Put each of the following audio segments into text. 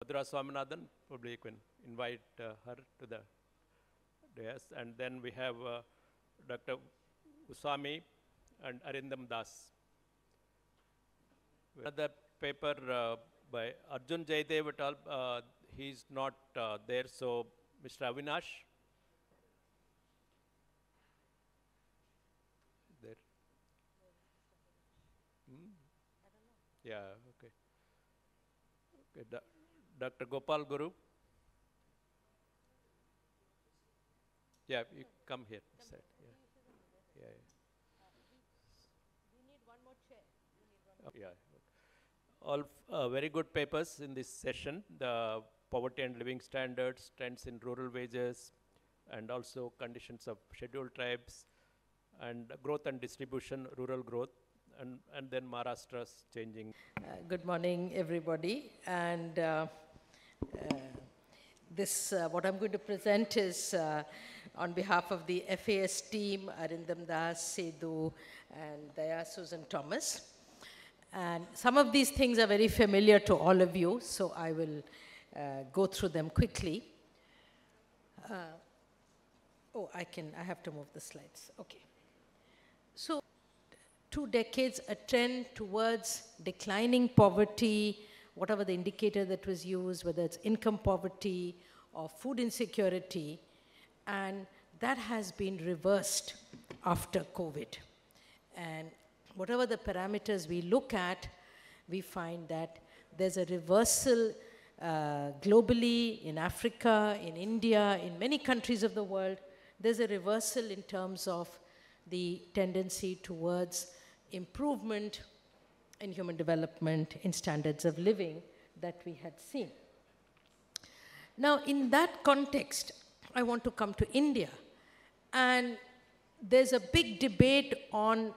Madhura Swaminthan, probably you can invite her to the dais. And then we have Dr. Usami and Arindam Das. Another paper by Arjun Jaydev et al. He's not there, so Mr. Avinash. There. Yeah, okay. Okay, Dr. Gopal Guru. Yeah, you come here. Yeah. Yeah. We need one more chair. Yeah. All very good papers in this session. The poverty and living standards, trends in rural wages, and also conditions of scheduled tribes, and growth and distribution, rural growth, and then Maharashtra's changing. Good morning, everybody. And what I'm going to present is on behalf of the FAS team, Arindam Das, Sedhu, and Daya Susan Thomas. And some of these things are very familiar to all of you, so I will go through them quickly. I have to move the slides. Okay. So, 2 decades, a trend towards declining poverty, whatever the indicator that was used, whether it's income poverty or food insecurity, and that has been reversed after COVID. And whatever the parameters we look at, we find that there's a reversal globally, in Africa, in India, in many countries of the world. There's a reversal in terms of the tendency towards improvement in human development, in standards of living that we had seen. Now, in that context, I want to come to India. And there's a big debate on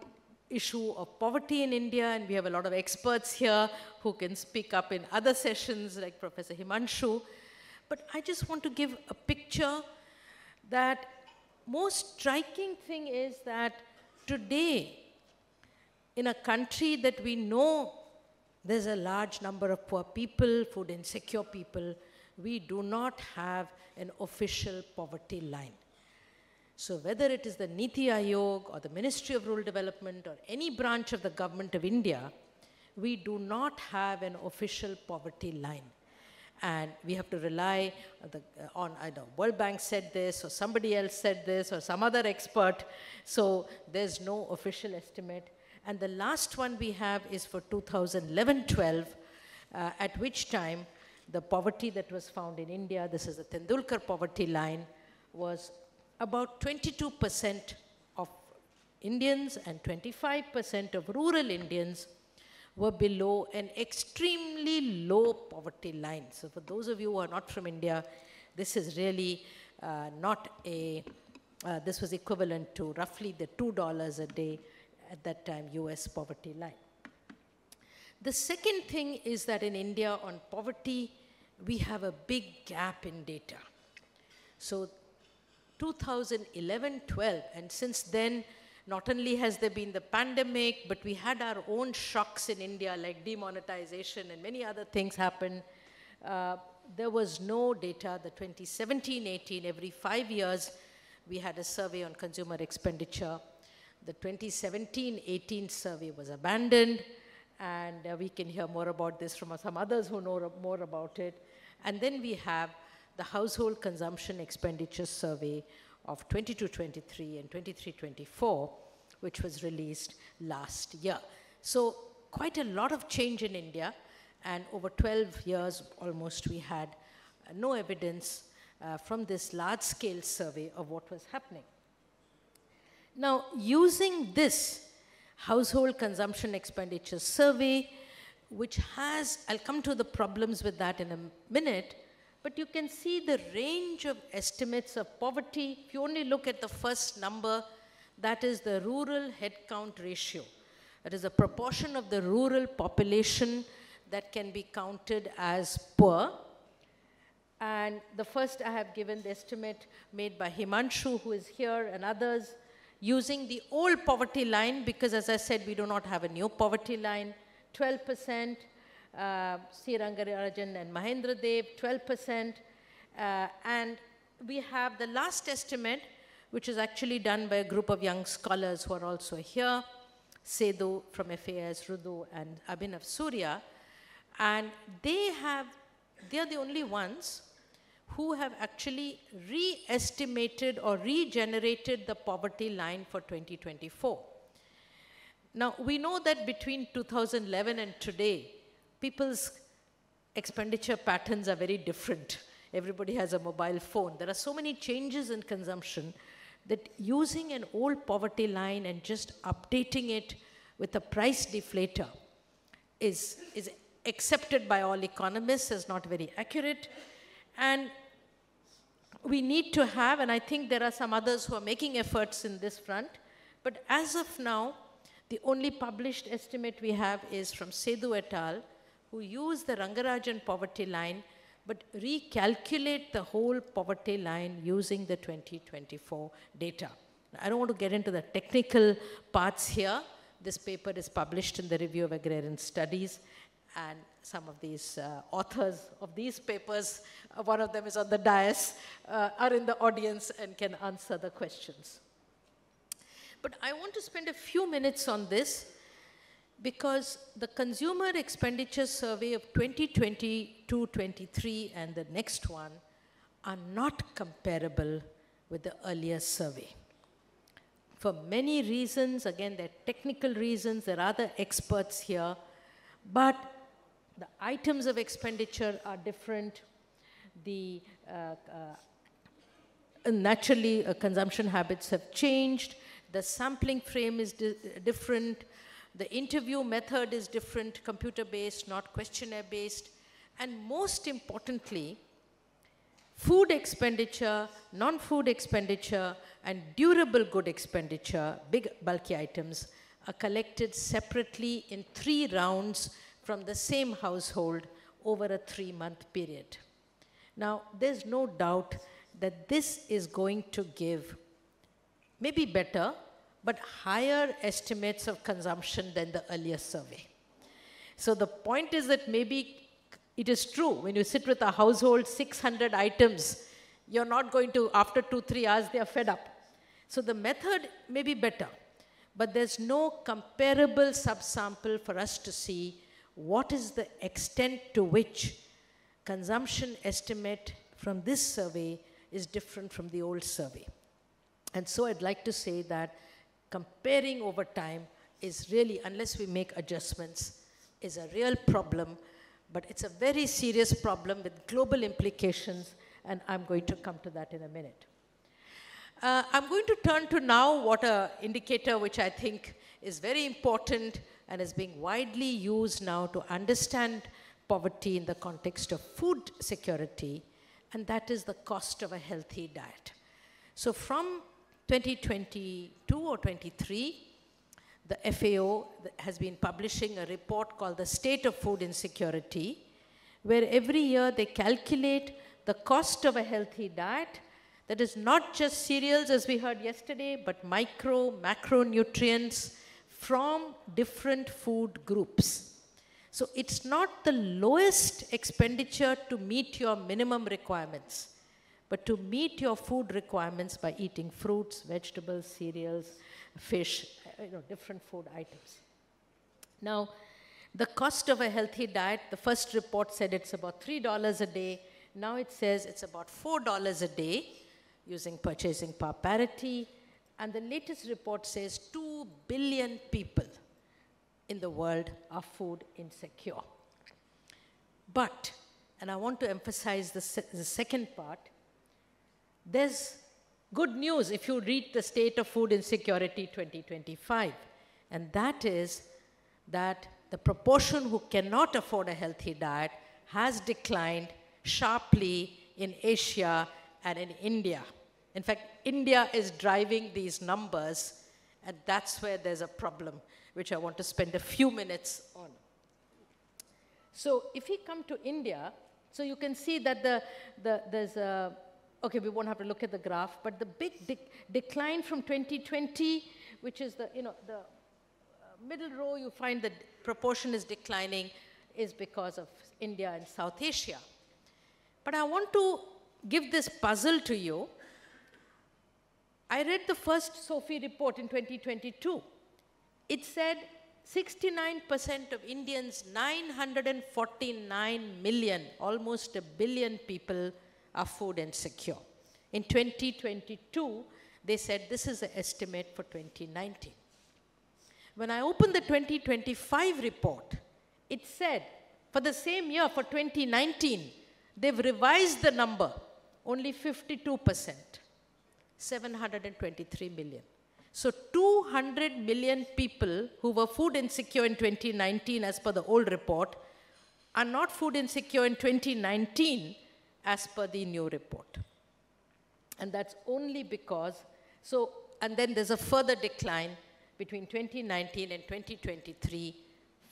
issue of poverty in India, and we have a lot of experts here who can speak up in other sessions, like Professor Himanshu. But I just want to give a picture that most striking thing is that today, in a country that we know there's a large number of poor people, food insecure people, we do not have an official poverty line. So whether it is the Niti Aayog or the Ministry of Rural Development or any branch of the government of India, we do not have an official poverty line. And we have to rely on either World Bank said this, or somebody else said this, or some other expert. So there's no official estimate. And the last one we have is for 2011-12, at which time the poverty that was found in India, this is the Tendulkar poverty line, was about 22% of Indians and 25% of rural Indians were below an extremely low poverty line. So for those of you who are not from India, this is really not a, this was equivalent to roughly the $2 a day at that time US poverty line. The second thing is that in India on poverty, we have a big gap in data. So 2011-12, and since then, not only has there been the pandemic, but we had our own shocks in India, like demonetization and many other things happened. There was no data. The 2017-18, every 5 years, we had a survey on consumer expenditure. The 2017-18 survey was abandoned, and we can hear more about this from some others who know more about it. And then we have the Household Consumption Expenditure Survey of 22-23 and 23-24, which was released last year. So quite a lot of change in India, and over 12 years almost we had no evidence from this large-scale survey of what was happening. Now, using this Household Consumption Expenditure Survey, which has, I'll come to the problems with that in a minute, but you can see the range of estimates of poverty. If you only look at the first number, that is the rural headcount ratio. That is a proportion of the rural population that can be counted as poor. And the first I have given the estimate made by Himanshu, who is here, and others, using the old poverty line, because as I said, we do not have a new poverty line, 12%. C. Rangarajan and Mahendra Dev, 12%. And we have the last estimate, which is actually done by a group of young scholars who are also here, Sedhu from FAS, Rudu, and Abhinav Surya. And they are the only ones who have actually re-estimated or regenerated the poverty line for 2024. Now, we know that between 2011 and today, people's expenditure patterns are very different. Everybody has a mobile phone. There are so many changes in consumption that using an old poverty line and just updating it with a price deflator is accepted by all economists as not very accurate. And we need to have, and I think there are some others who are making efforts in this front, but as of now, the only published estimate we have is from Sedhu et al., who use the Rangarajan poverty line, but recalculate the whole poverty line using the 2024 data. I don't want to get into the technical parts here. This paper is published in the Review of Agrarian Studies, and some of these authors of these papers, one of them is on the dais, are in the audience and can answer the questions. But I want to spend a few minutes on this because the Consumer Expenditure Survey of 2022-23 and the next one are not comparable with the earlier survey. For many reasons, again, there are technical reasons, there are other experts here, but the items of expenditure are different. The naturally, consumption habits have changed. The sampling frame is different. The interview method is different, computer-based, not questionnaire-based. And most importantly, food expenditure, non-food expenditure, and durable good expenditure, big bulky items, are collected separately in 3 rounds from the same household over a 3-month period. Now, there's no doubt that this is going to give maybe better, but higher estimates of consumption than the earlier survey. So the point is that maybe it is true, when you sit with a household, 600 items, you're not going to, after 2-3 hours, they are fed up. So the method may be better, but there's no comparable subsample for us to see what is the extent to which consumption estimate from this survey is different from the old survey. And so I'd like to say that comparing over time is really, unless we make adjustments, is a real problem, but it's a very serious problem with global implications, and I'm going to come to that in a minute. I'm going to turn to now what an indicator which I think is very important and is being widely used now to understand poverty in the context of food security, and that is the cost of a healthy diet. So from 2022 or 23, the FAO has been publishing a report called The State of Food Insecurity, where every year they calculate the cost of a healthy diet that is not just cereals, as we heard yesterday, but micro, macronutrients from different food groups. So it's not the lowest expenditure to meet your minimum requirements, but to meet your food requirements by eating fruits, vegetables, cereals, fish, different food items. Now, the cost of a healthy diet, the first report said it's about $3 a day. Now it says it's about $4 a day using purchasing power parity. And the latest report says 2 billion people in the world are food insecure. But, and I want to emphasize the second part, there's good news if you read the State of Food Insecurity 2025, and that is that the proportion who cannot afford a healthy diet has declined sharply in Asia and in India. In fact, India is driving these numbers, and that's where there's a problem, which I want to spend a few minutes on. So if we come to India, so you can see that there's a, okay, we won't have to look at the graph, but the big decline from 2020, which is the, the middle row, you find the proportion is declining. is because of India and South Asia. But I want to give this puzzle to you. I read the first SOFI report in 2022. It said 69% of Indians, 949 million, almost a billion people, are food insecure. In 2022, they said this is the estimate for 2019. When I opened the 2025 report, it said for the same year, for 2019, they've revised the number, only 52%, 723 million. So 200 million people who were food insecure in 2019 as per the old report are not food insecure in 2019 as per the new report. And that's only because, and then there's a further decline between 2019 and 2023.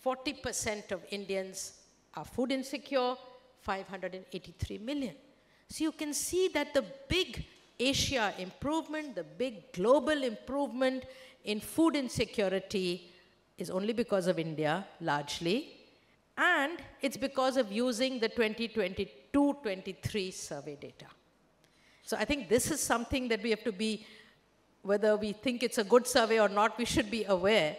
40% of Indians are food insecure, 583 million. So you can see that the big Asia improvement, the big global improvement in food insecurity is only because of India, largely, and it's because of using the 2022-23 survey data. So I think this is something that we have to be, whether we think it's a good survey or not, we should be aware.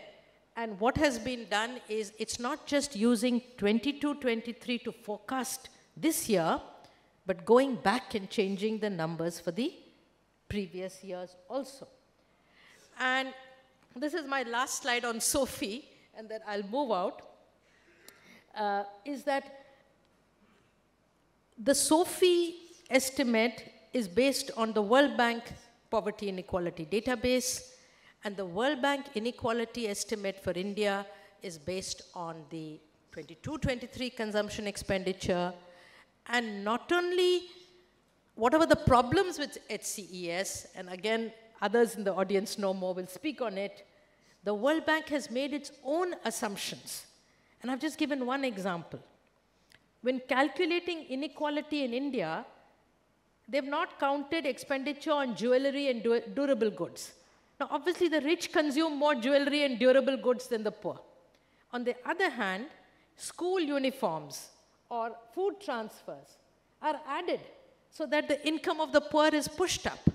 And what has been done is it's not just using 22-23 to forecast this year, but going back and changing the numbers for the previous years also. And this is my last slide on SOFI, and then I'll move out, is that the SOFI estimate is based on the World Bank Poverty Inequality Database, and the World Bank Inequality estimate for India is based on the 22-23 consumption expenditure, and not only whatever the problems with HCES, and again, others in the audience know more, will speak on it, the World Bank has made its own assumptions. And I've just given one example. When calculating inequality in India, they've not counted expenditure on jewelry and durable goods. Now, obviously, the rich consume more jewelry and durable goods than the poor. On the other hand, school uniforms or food transfers are added so that the income of the poor is pushed up.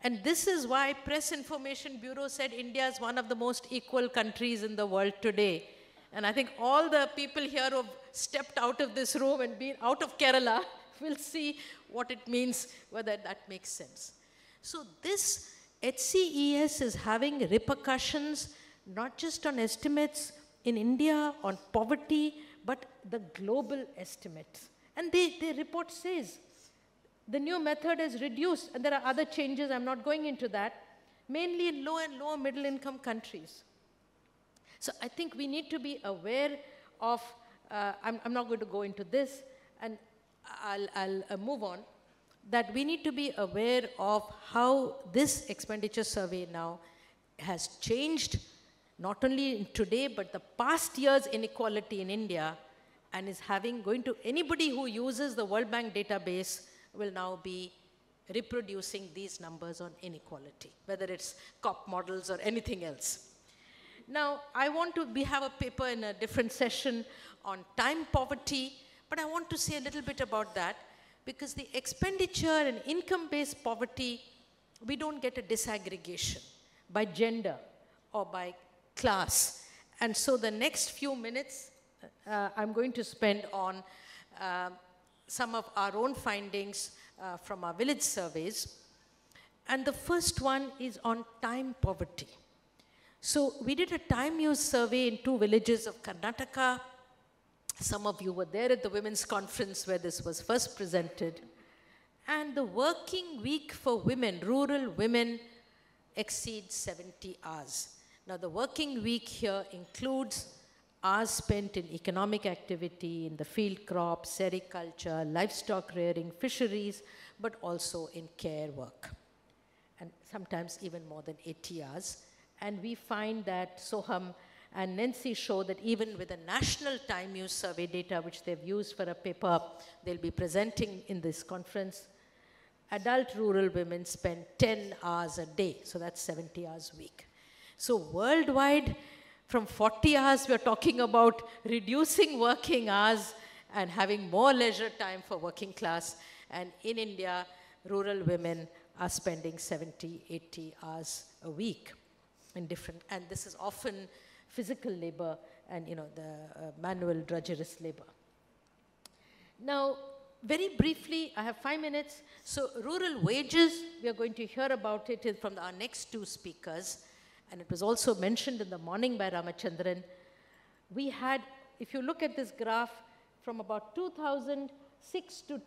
And this is why Press Information Bureau said India is one of the most equal countries in the world today. And I think all the people here who have stepped out of this room and been out of Kerala will see what it means, whether that makes sense. So this HCES is having repercussions not just on estimates in India on poverty, but the global estimates. And the report says the new method is reduced, and there are other changes, I'm not going into that, mainly in low and lower middle income countries. So I think we need to be aware of, I'm not going to go into this, and I'll move on, that we need to be aware of how this expenditure survey now has changed, not only in today, but the past year's inequality in India, and is going to, anybody who uses the World Bank database will now be reproducing these numbers on inequality, whether it's COP models or anything else. Now, we have a paper in a different session on time poverty, but I want to say a little bit about that, because the expenditure and income-based poverty, we don't get a disaggregation by gender or by class. And so the next few minutes, I'm going to spend on some of our own findings from our village surveys. And the first one is on time poverty. So we did a time use survey in 2 villages of Karnataka. Some of you were there at the women's conference where this was first presented. And the working week for women, rural women, exceeds 70 hours. Now the working week here includes hours spent in economic activity, in the field crops, sericulture, livestock rearing, fisheries, but also in care work. And sometimes even more than 80 hours. And we find that Soham and Nancy show that even with the national time use survey data, which they've used for a paper they'll be presenting in this conference, adult rural women spend 10 hours a day. So that's 70 hours a week. So worldwide, From 40 hours, we're talking about reducing working hours and having more leisure time for working class. And in India, rural women are spending 70, 80 hours a week in different, and this is often physical labor and, the manual drudgerous labor. Now, very briefly, I have 5 minutes. So rural wages, we are going to hear about it from our next two speakers. And it was also mentioned in the morning by Ramachandran. We had, if you look at this graph, from about 2006 to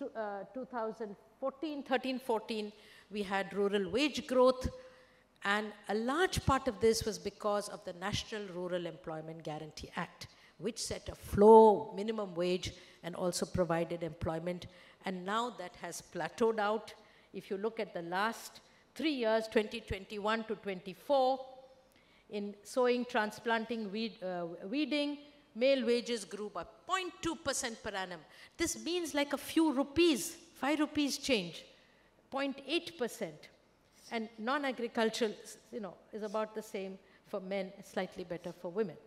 2014, 13, 14, we had rural wage growth. And a large part of this was because of the National Rural Employment Guarantee Act, which set a floor minimum wage and also provided employment. And now that has plateaued out. If you look at the last 3 years, 2021 to 24, in sowing, transplanting, weeding, male wages grew by 0.2% per annum. This means like a few rupees, 5 rupees change, 0.8%. And non-agricultural, is about the same for men, slightly better for women.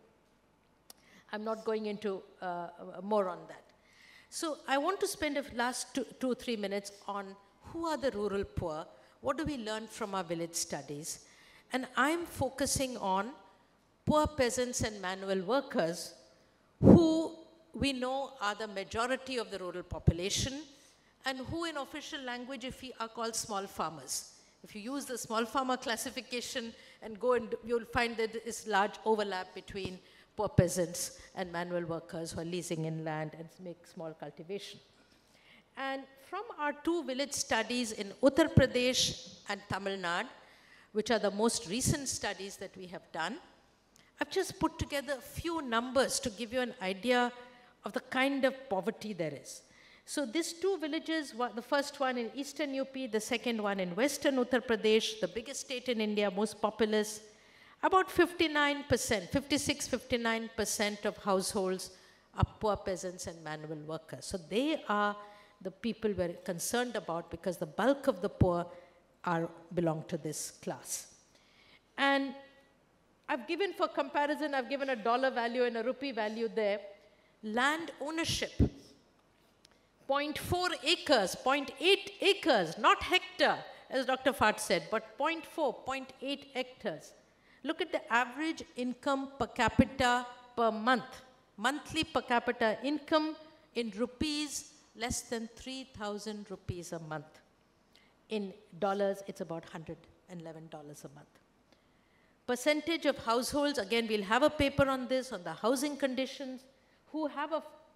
I'm not going into more on that. So I want to spend the last 2-3 minutes on who are the rural poor, what do we learn from our village studies, and I'm focusing on poor peasants and manual workers who we know are the majority of the rural population and who in official language are called small farmers. If you use the small farmer classification and go and you'll find that there is large overlap between poor peasants and manual workers who are leasing in land and make small cultivation. And from our two village studies in Uttar Pradesh and Tamil Nadu, which are the most recent studies that we have done, I've just put together a few numbers to give you an idea of the kind of poverty there is. So these two villages, the first one in eastern UP, the second one in western Uttar Pradesh, the biggest state in India, most populous, about 59%, 56-59% of households are poor peasants and manual workers. So they are the people we're concerned about because the bulk of the poor belong to this class. And I've given, for comparison, I've given a dollar value and a rupee value there. Land ownership, 0.4 acres, 0.8 acres, not hectare, as Dr. Fat said, but 0.4, 0.8 hectares. Look at the average income per capita per month. Monthly per capita income in rupees, less than 3,000 rupees a month. In dollars, it's about $111 a month. Percentage of households, again, we'll have a paper on this, on the housing conditions, who have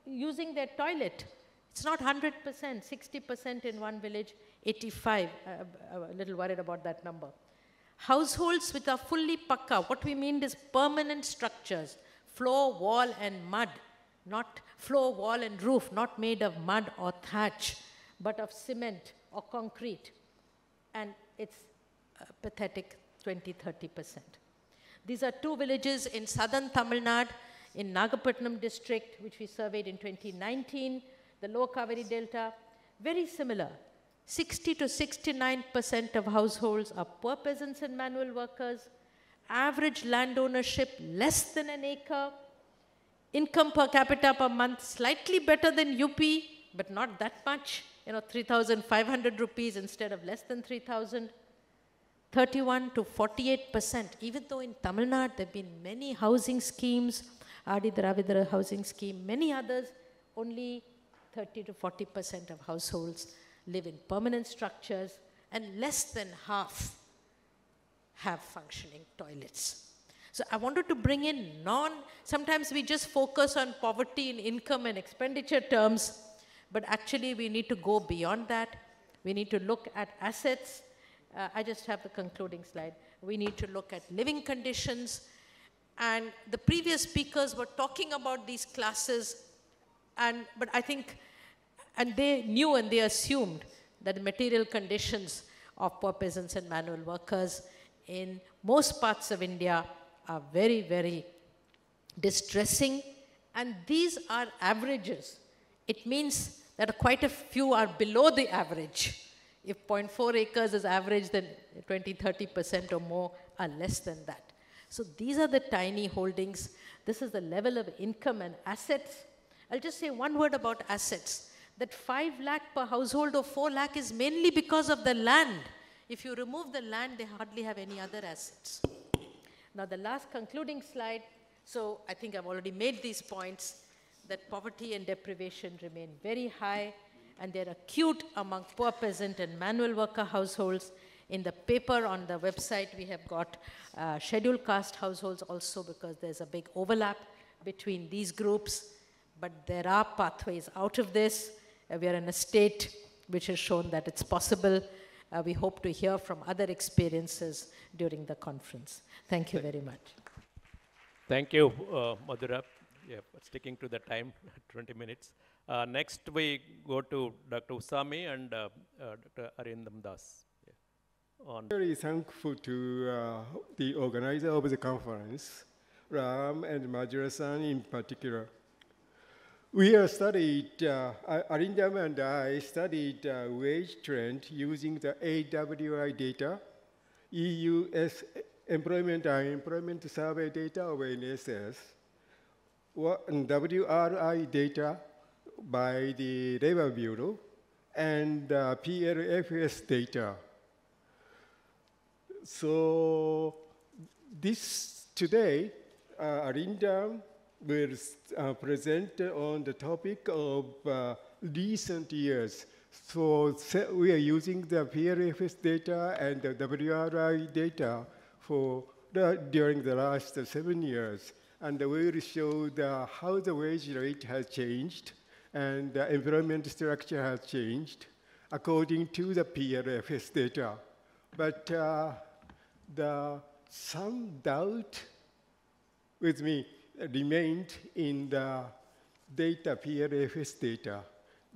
using their toilet. It's not 100%, 60% in one village, 85. I'm a little worried about that number. Households which are fully pakka, what we mean is permanent structures, floor, wall, and mud, not floor, wall, and roof, not made of mud or thatch, but of cement or concrete. And it's pathetic 20-30%. These are two villages in southern Tamil Nadu, in Nagapattinam district, which we surveyed in 2019, the Lower Kaveri Delta, very similar. 60-69% of households are poor peasants and manual workers. Average land ownership less than an acre. Income per capita per month slightly better than UP, but not that much. 3,500 rupees instead of less than 3,000. 31-48%, even though in Tamil Nadu there have been many housing schemes, Adi Dravidara housing scheme, many others, only 30-40% of households live in permanent structures and less than half have functioning toilets. So I wanted to bring in sometimes we just focus on poverty in income and expenditure terms, but actually we need to go beyond that. We need to look at assets. I just have the concluding slide. We need to look at living conditions. And the previous speakers were talking about these classes, but I think, and they knew and they assumed that the material conditions of poor peasants and manual workers in most parts of India are very, very distressing. And these are averages. It means that quite a few are below the average. If 0.4 acres is average, then 20-30% or more are less than that. So these are the tiny holdings. This is the level of income and assets. I'll just say one word about assets. That 5 lakh per household or 4 lakh is mainly because of the land. If you remove the land, they hardly have any other assets. Now the last concluding slide. So I think I've already made these points, that poverty and deprivation remain very high, and they're acute among poor peasant and manual worker households. In the paper on the website, we have got scheduled caste households also, because there's a big overlap between these groups. But there are pathways out of this. We are in a state which has shown that it's possible. We hope to hear from other experiences during the conference. Thank you very much. Thank you, Madhura, for sticking to the time, 20 minutes. Next, we go to Dr. Usami and Dr. Arindam Das. Very thankful to the organizer of the conference, Ram and Madhura in particular. We have studied, Arindam and I studied wage trend using the AWI data, EU's Employment and Employment Survey data of NSS, WRI data by the Labor Bureau, and PLFS data. So this today, Arindam will present on the topic of recent years. So we are using the PLFS data and the WRI data for during the last 7 years. And we will show how the wage rate has changed and the employment structure has changed according to the PLFS data. But some doubt with me remained in the data, PLFS data.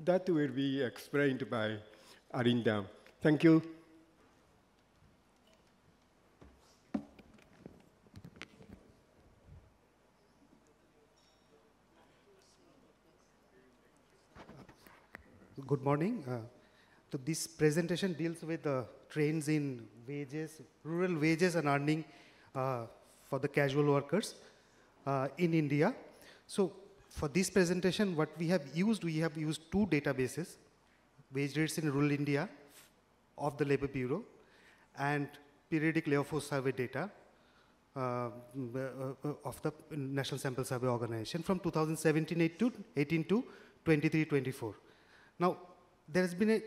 That will be explained by Arindam. Thank you. Good morning. So this presentation deals with trends in wages, rural wages and earning for the casual workers in India. So for this presentation, what we have used 2 databases, wage rates in rural India of the Labor Bureau and periodic labor force survey data of the National Sample Survey Organization from 2017-18 to 23-24. Now, there has been a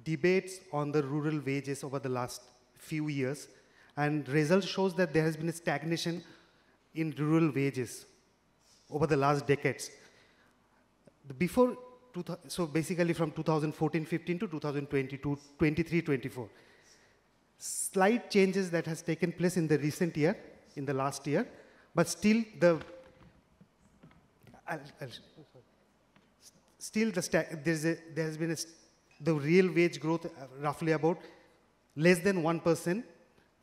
debates on the rural wages over the last few years, and results shows that there has been a stagnation in rural wages over the last decades. So basically from 2014-15 to 2022-23-24. Slight changes that has taken place in the recent year, in the last year, but still the the real wage growth roughly about less than 1%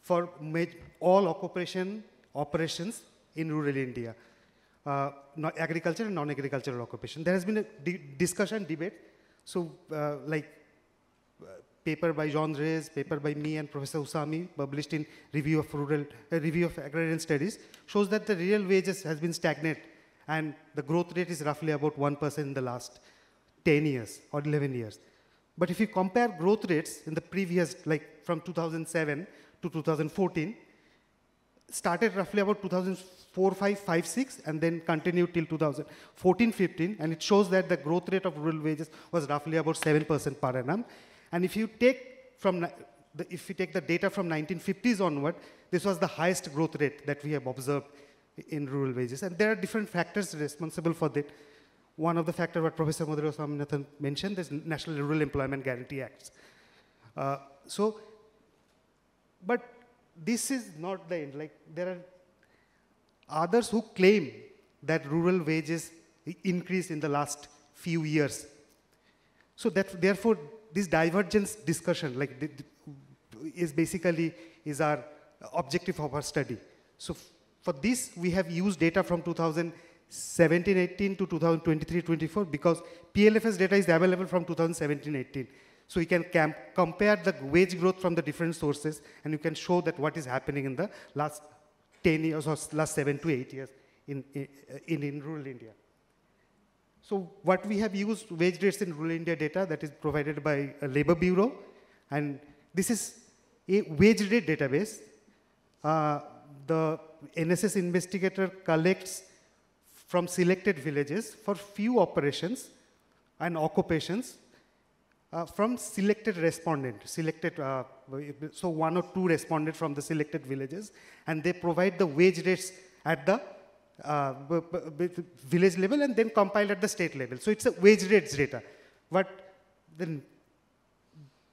for all operations in rural India, agriculture and non-agricultural occupation. There has been a discussion, debate. So paper by John Reyes, paper by me and Professor Usami, published in Review of Agrarian Studies, shows that the real wages has been stagnant and the growth rate is roughly about 1% in the last 10 years or 11 years. But if you compare growth rates in the previous, like from 2007 to 2014, started roughly about 2004, 5, 6, and then continued till 2014, 15, and it shows that the growth rate of rural wages was roughly about 7% per annum. And if you take the data from 1950s onward, this was the highest growth rate that we have observed in rural wages. And there are different factors responsible for that. One of the factors what Professor Madhura Swaminthan mentioned is National Rural Employment Guarantee Acts. But this is not the end. Like, there are others who claim that rural wages increased in the last few years. So that, therefore, this divergence discussion is our objective of our study. So for this, we have used data from 2017-18 to 2023-24 because PLFS data is available from 2017-18. So you can compare the wage growth from the different sources, and you can show that what is happening in the last 10 years or last 7 to 8 years in rural India. So what we have used wage rates in rural India data that is provided by a Labor Bureau, and this is a wage rate database. The NSS investigator collects from selected villages for few operations and occupations from selected respondent, so 1 or 2 respondents from the selected villages, and they provide the wage rates at the village level and then compiled at the state level. So it's a wage rates data. But then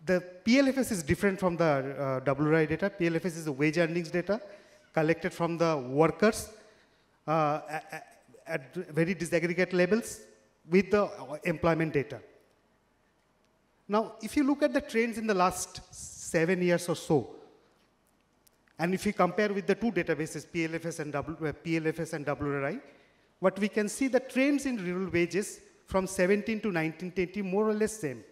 the PLFS is different from the WRI data. PLFS is the wage earnings data collected from the workers at very disaggregate levels with the employment data. Now, if you look at the trends in the last 7 years or so, and if you compare with the two databases, PLFS and WRI, what we can see the trends in rural wages from 17 to 1920 more or less same.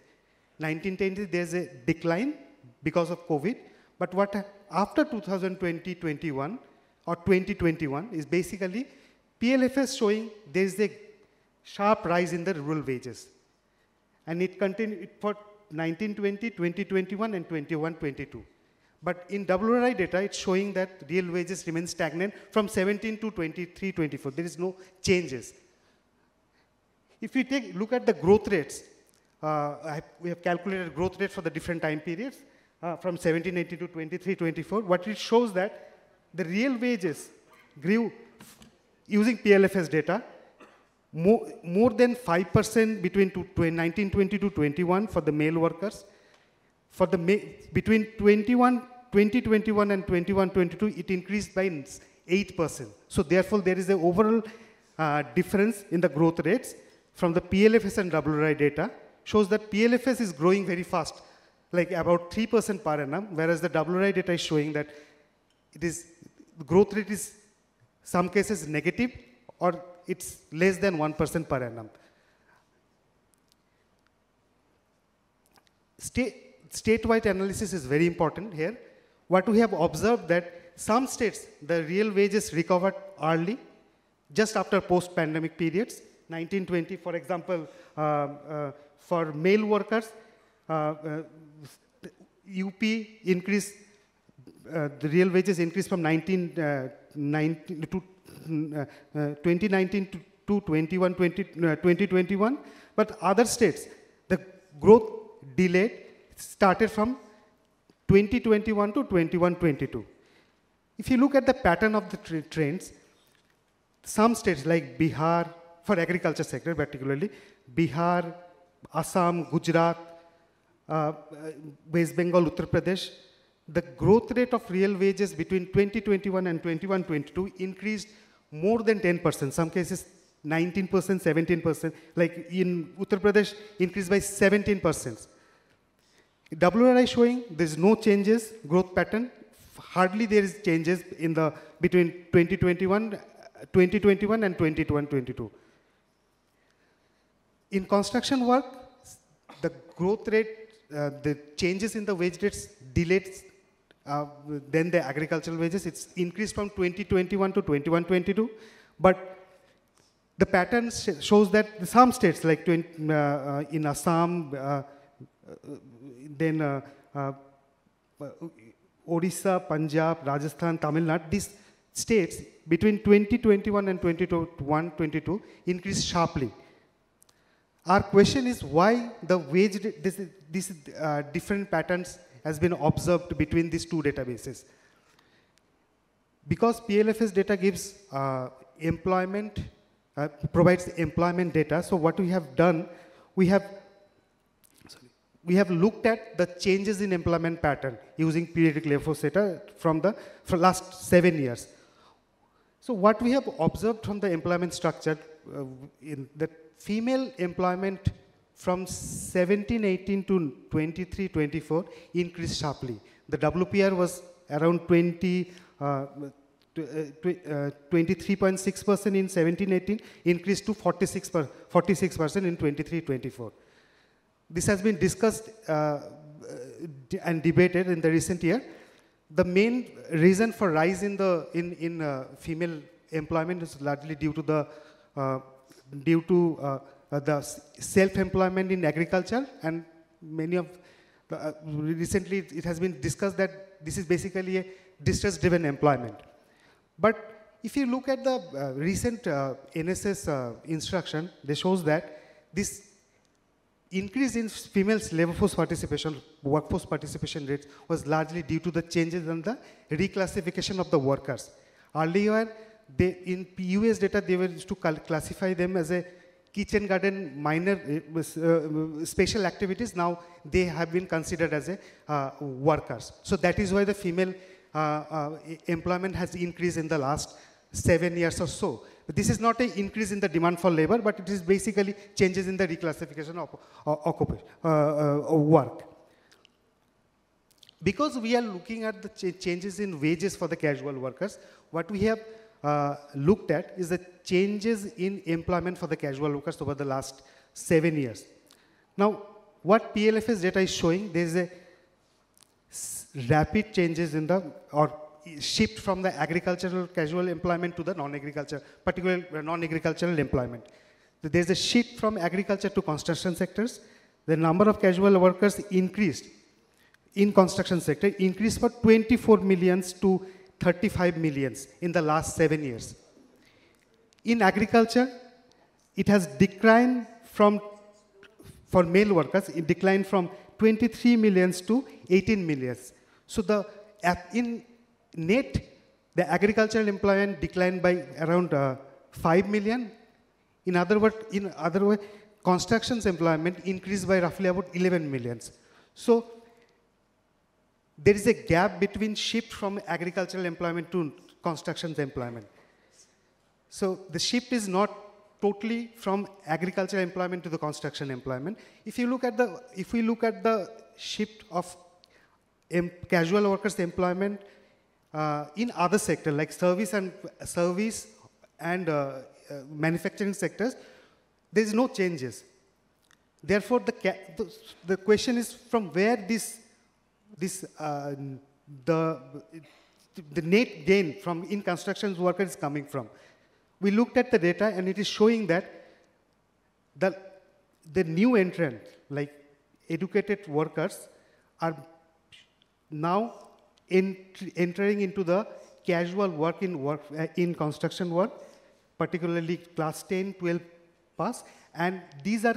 1920 there's a decline because of COVID, but what after 2020-21 or 2021 is basically PLFS showing there is a sharp rise in the rural wages. And it continued for 1920, 2021, and 21-22. But in WRI data, it's showing that real wages remain stagnant from 17 to 23-24. There is no changes. If we look at the growth rates, we have calculated growth rate for the different time periods from 1780 to 23-24. What it shows that the real wages grew using PLFS data more than 5% between 1920 to 21 for the male workers. For the between 2021 and 21-22, it increased by 8%. So therefore, there is an overall difference in the growth rates from the PLFS and WRI data. Shows that PLFS is growing very fast, like about 3% per annum, whereas the WRI data is showing that the growth rate is some cases negative or it's less than 1% per annum. Statewide analysis is very important here. What we have observed that some states, the real wages recovered early, just after post-pandemic periods. 1920, for example, for male workers, UP increased, the real wages increased from 2019 to 2021, but other states, the growth delayed, started from 2021 to 21-22. If you look at the pattern of the trends, some states like Bihar, for agriculture sector particularly, Bihar, Assam, Gujarat, West Bengal, Uttar Pradesh, the growth rate of real wages between 2021 and 21-22 increased more than 10%, some cases 19%, 17%, like in Uttar Pradesh, increased by 17%. WRI showing there's no changes, growth pattern, hardly there is changes in the between 2021 and 21-22. In construction work, the growth rate, the changes in the wage rates delayed than the agricultural wages. It's increased from 2021 to 21-22, but the pattern shows that some states like in Assam, then Odisha, Punjab, Rajasthan, Tamil Nadu, these states between 2021 and 21-22 increased sharply. Our question is why the wage, this different patterns has been observed between these two databases. Because PLFS data gives employment, provides employment data, so what we have done, we have looked at the changes in employment pattern using periodic labor force data for last 7 years. So what we have observed from the employment structure in the female employment from 17-18 to 23-24 increased sharply. The WPR was around 23.6% in 17-18, increased to 46% in 23-24. This has been discussed and debated in the recent year. The main reason for rise in the female employment is largely due to the self-employment in agriculture, and many of recently it has been discussed that this is basically a distress-driven employment. But if you look at the recent NSS instruction, they shows that this increase in females labor force participation, workforce participation rates was largely due to the changes in the reclassification of the workers. Earlier, in US data, they were used to classify them as a kitchen garden minor special activities. Now they have been considered as a workers. So that is why the female employment has increased in the last 7 years or so. But this is not an increase in the demand for labor, but it is basically changes in the reclassification of work. Because we are looking at the changes in wages for the casual workers, what we have looked at is the changes in employment for the casual workers over the last 7 years. Now, what PLFS data is showing, there is a rapid changes in the, or shift from the agricultural casual employment to the non-agricultural, particularly non-agricultural employment. So there's a shift from agriculture to construction sectors. The number of casual workers increased in construction sector, increased from 24 millions to 35 millions in the last 7 years. In agriculture, it has declined from, for male workers, it declined from 23 millions to 18 millions. So the, in net, the agricultural employment declined by around 5 million. In other words, construction's employment increased by roughly about 11 millions. So there is a gap between shift from agricultural employment to construction's employment. So the shift is not totally from agricultural employment to the construction employment. If we look at the shift of casual workers' employment in other sectors like service and manufacturing sectors, there is no changes. Therefore, the question is from where the net gain from in construction workers is coming from. We looked at the data and it is showing that the new entrant, like educated workers, are now entering into the casual work in construction work, particularly class 10, 12 pass, and these are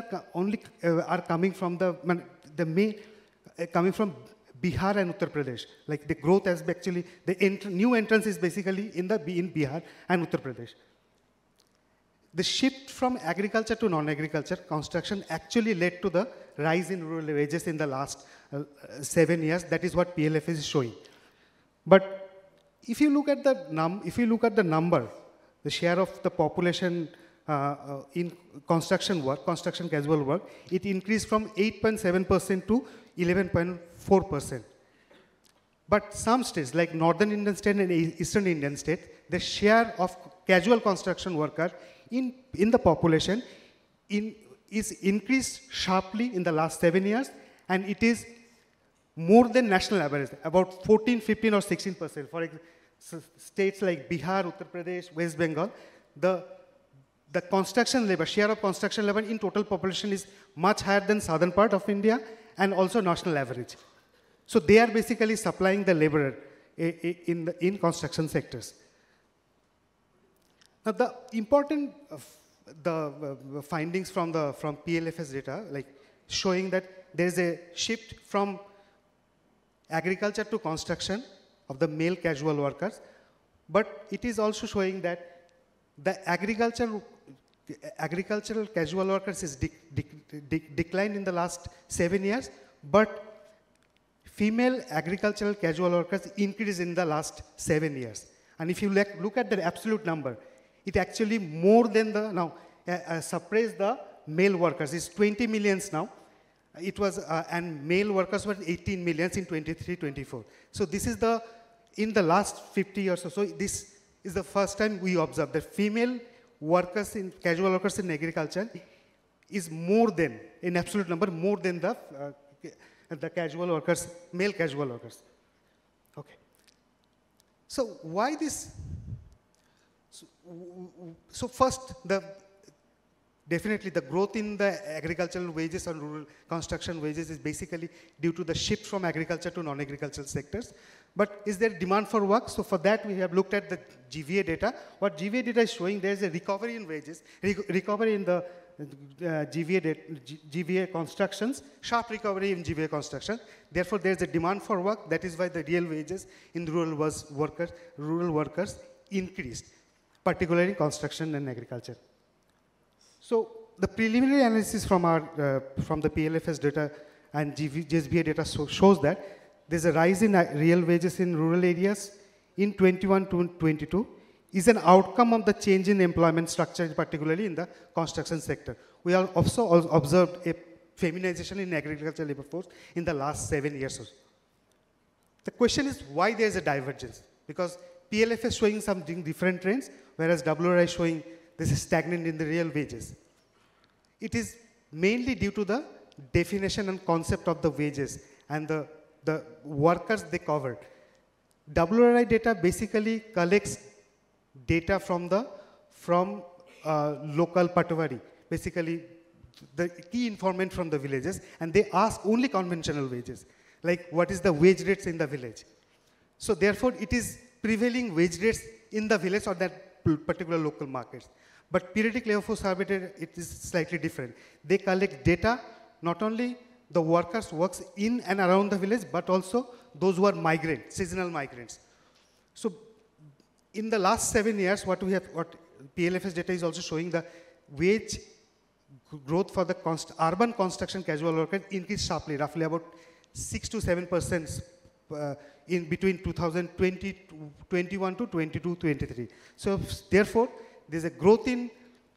are coming from coming from Bihar and Uttar Pradesh. Like the growth has actually, new entrance is basically in Bihar and Uttar Pradesh. The shift from agriculture to non-agriculture construction actually led to the rise in rural wages in the last 7 years. That is what PLF is showing. But if you look at the number, the share of the population in construction casual work, it increased from 8.7% to 11.4%. But some states like Northern Indian state and Eastern Indian state, the share of casual construction worker in the population is increased sharply in the last 7 years, and it is more than national average, about 14, 15 or 16%. For example, states like Bihar, Uttar Pradesh, West Bengal, the construction labor, share of construction labor in total population is much higher than southern part of India and also national average. So they are basically supplying the laborer in construction sectors. Now the important findings from PLFS data, like showing that there is a shift from agriculture to construction of the male casual workers, but it is also showing that the agricultural casual workers is declined in the last 7 years, but female agricultural casual workers increased in the last 7 years. And if you look at the absolute number, it actually more than suppressed the male workers. It's 20 millions now. It was, and male workers were 18 millions in 23-24. So this is in the last 50 years or so, this is the first time we observe that female workers casual workers in agriculture is more than, in absolute number, more than the casual workers, male casual workers. Okay. So why this? So first, definitely the growth in the agricultural wages and rural construction wages is basically due to the shift from agriculture to non-agricultural sectors. But is there demand for work? So for that, we have looked at the GVA data. What GVA data is showing, there is a recovery in wages, recovery in the GVA constructions, sharp recovery in GVA construction. Therefore, there is a demand for work. That is why the real wages in rural workers increased, particularly in construction and agriculture. So the preliminary analysis from the PLFS data and GSBA data shows that there's a rise in real wages in rural areas in 21 to 22 is an outcome of the change in employment structure, particularly in the construction sector. We have also observed a feminization in agricultural labor force in the last 7 years or so. The question is why there's a divergence? Because PLF is showing something different trends, whereas WRI is showing this is stagnant in the real wages. It is mainly due to the definition and concept of the wages and the workers they covered. WRI data basically collects data from local patwari, basically the key informant from the villages, and they ask only conventional wages, like what is the wage rates in the village. So therefore, it is prevailing wage rates in the village or that particular local markets. But periodic labor force survey data, it is slightly different. They collect data, not only the workers works in and around the village, but also those who are migrants, seasonal migrants. So in the last 7 years, what PLFS data is also showing, the wage growth for the urban construction casual workers increased sharply, roughly about 6 to 7% in between 2021 to 22-23. So therefore, there's a growth in,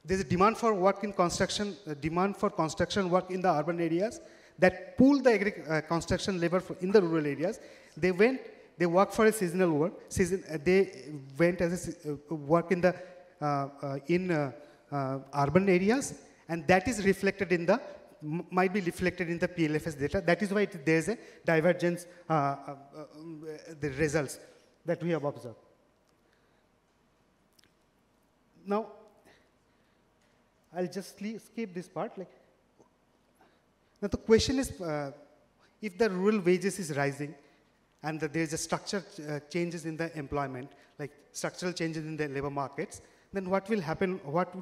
there's a demand for work in construction, demand for construction work in the urban areas that pull the construction labor in the rural areas. They work for a seasonal work. They went as a work in the urban areas, and that is reflected in the, might be reflected in the PLFS data. That is why there's a divergence, the results that we have observed. Now, I'll just skip this part. Now the question is, if the rural wages is rising and that there's a structural changes in the employment, like structural changes in the labor markets, then what will happen, what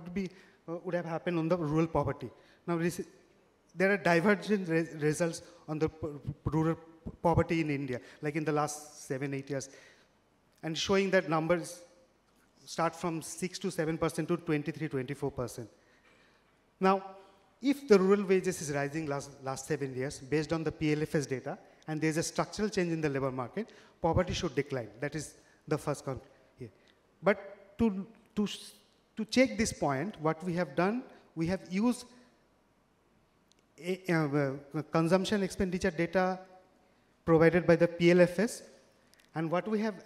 would have happened on the rural poverty? Now there are divergent results on the rural poverty in India, like in the last 7-8 years, and showing that numbers start from 6 to 7% to 23-24%. Now, if the rural wages is rising last 7 years based on the PLFS data, and there's a structural change in the labor market, poverty should decline. That is the first conclusion here. But to check this point, what we have done, we have used consumption expenditure data provided by the PLFS, and what we have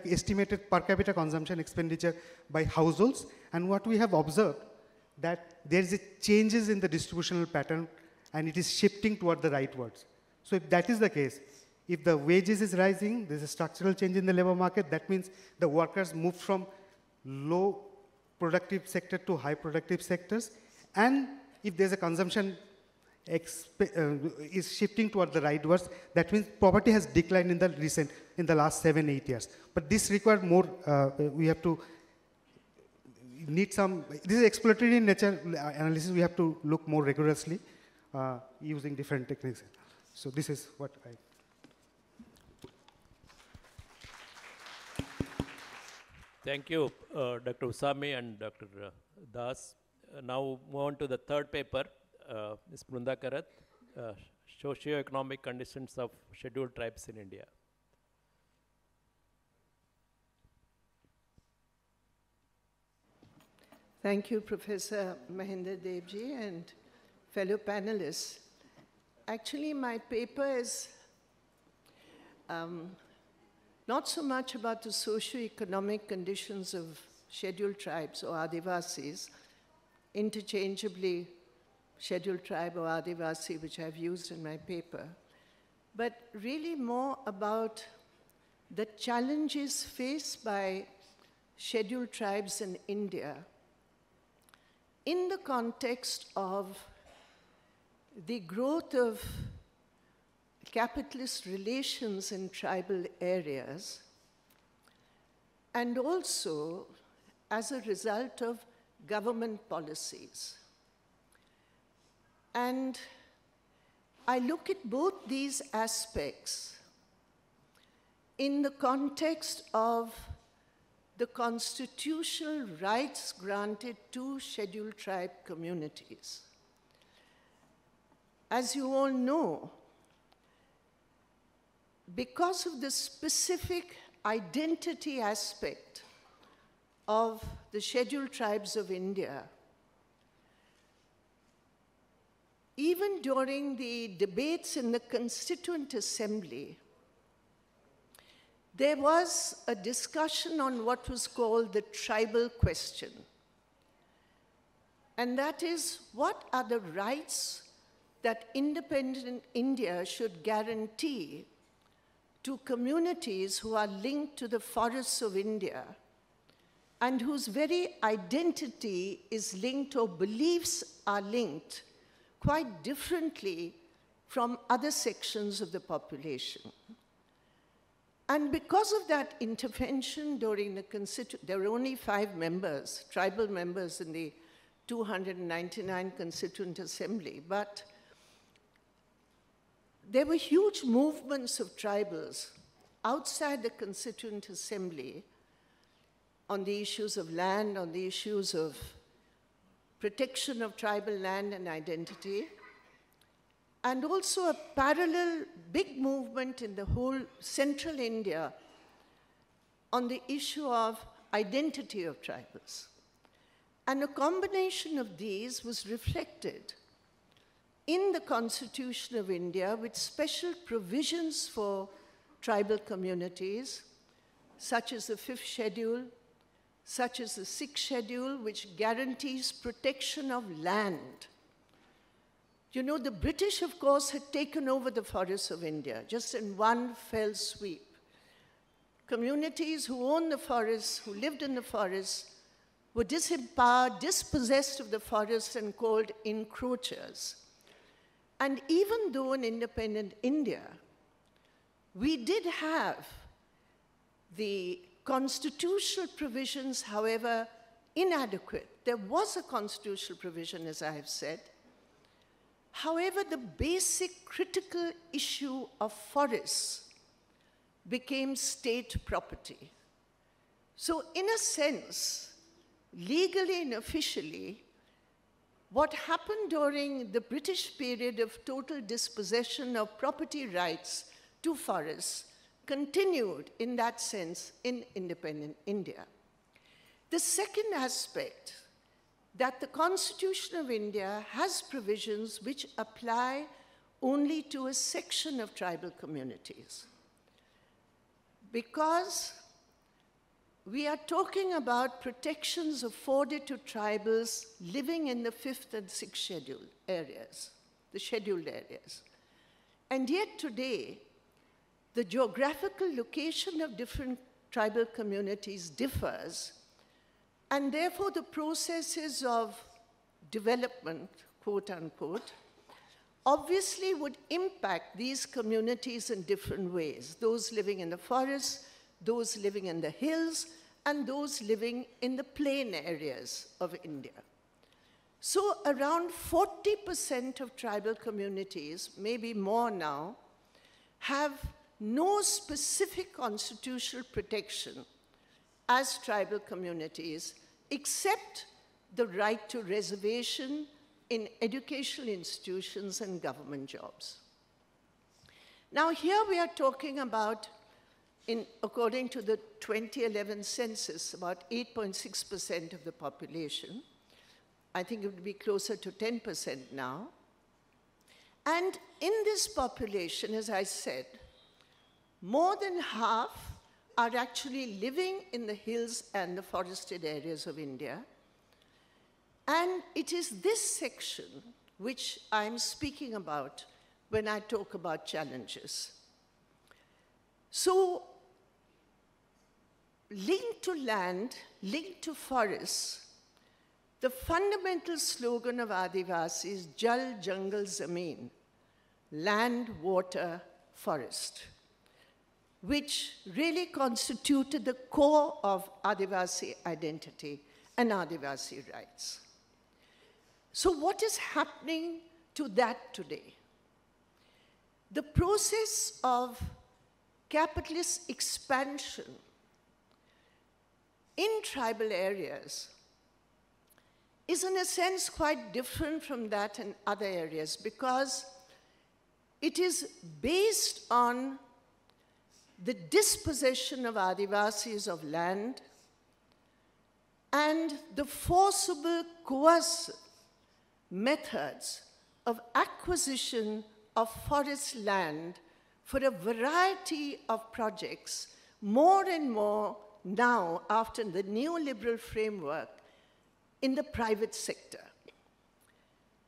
estimated per capita consumption expenditure by households, and what we have observed that there is a changes in the distributional pattern and it is shifting toward the rightwards. So if that is the case, if the wages is rising, there's a structural change in the labor market, that means the workers move from low productive sector to high productive sectors, and if there's a consumption is shifting toward the rightwards, that means poverty has declined in the last 7-8 years. But this requires more, we have to need some, this is exploratory in nature analysis, we have to look more rigorously using different techniques. So this is what I... Thank you, Dr. Usami and Dr. Das. Now move on to the third paper, Ms. Brinda Karat, Socio-economic conditions of scheduled tribes in India. Thank you, Professor Mahendra Dev ji and fellow panelists. Actually, my paper is not so much about the socio-economic conditions of scheduled tribes or Adivasis, interchangeably scheduled tribe or Adivasi, which I've used in my paper, but really more about the challenges faced by scheduled tribes in India in the context of the growth of capitalist relations in tribal areas, and also as a result of government policies. And I look at both these aspects in the context of the constitutional rights granted to scheduled tribe communities. As you all know, because of the specific identity aspect of the scheduled tribes of India, even during the debates in the Constituent Assembly, there was a discussion on what was called the tribal question. And that is, what are the rights that independent India should guarantee to communities who are linked to the forests of India and whose very identity is linked or beliefs are linked quite differently from other sections of the population. And because of that intervention during the there were only 5 members, tribal members in the 299 Constituent Assembly, but there were huge movements of tribals outside the Constituent Assembly on the issues of land, on the issues of protection of tribal land and identity, and also a parallel big movement in the whole central India on the issue of identity of tribals. And a combination of these was reflected in the Constitution of India with special provisions for tribal communities, such as the 5th schedule, such as the 6th schedule, which guarantees protection of land. You know, the British, of course, had taken over the forests of India, just in one fell sweep. Communities who owned the forests, who lived in the forests, were disempowered, dispossessed of the forests, and called encroachers. And even though in independent India, we did have the constitutional provisions, however inadequate. There was a constitutional provision, as I have said. However, the basic critical issue of forests became state property. So in a sense, legally and officially, what happened during the British period of total dispossession of property rights to forests continued in that sense in independent India. The second aspect, that the Constitution of India has provisions which apply only to a section of tribal communities. Because we are talking about protections afforded to tribals living in the 5th and 6th schedule areas, the scheduled areas. And yet today, the geographical location of different tribal communities differs, and therefore the processes of development, quote unquote, obviously would impact these communities in different ways. Those living in the forests, those living in the hills, and those living in the plain areas of India. So around 40% of tribal communities, maybe more now, have no specific constitutional protection as tribal communities, except the right to reservation in educational institutions and government jobs. Now here we are talking about, according to the 2011 census, about 8.6% of the population. I think it would be closer to 10% now. And in this population, as I said, more than half are actually living in the hills and the forested areas of India. And it is this section which I'm speaking about when I talk about challenges. So linked to land, linked to forests, the fundamental slogan of Adivasi is Jal, Jungle, Zameen, land, water, forest, which really constituted the core of Adivasi identity and Adivasi rights. So what is happening to that today? The process of capitalist expansion in tribal areas is in a sense quite different from that in other areas because it is based on the dispossession of Adivasis of land and the forcible, coercive methods of acquisition of forest land for a variety of projects, more and more now after the neoliberal framework in the private sector.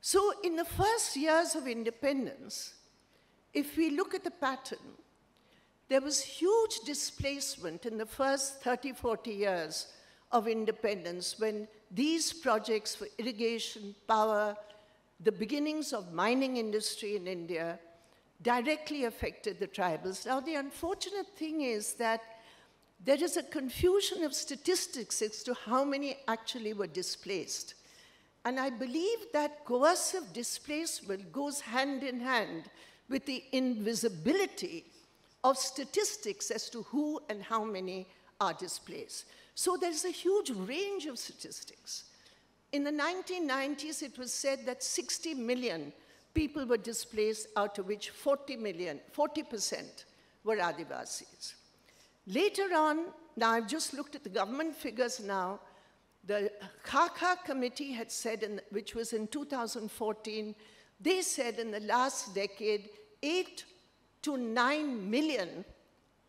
So in the first years of independence, if we look at the pattern, there was huge displacement in the first 30, 40 years of independence when these projects for irrigation, power, the beginnings of mining industry in India directly affected the tribals. Now, the unfortunate thing is that there is a confusion of statistics as to how many actually were displaced. And I believe that coercive displacement goes hand in hand with the invisibility of statistics as to who and how many are displaced. So there's a huge range of statistics. In the 1990s, it was said that 60 million people were displaced, out of which 40% were Adivasis. Later on, now I've just looked at the government figures now, the Khaka committee had said, which was in 2014, they said in the last decade, 8 to 9 million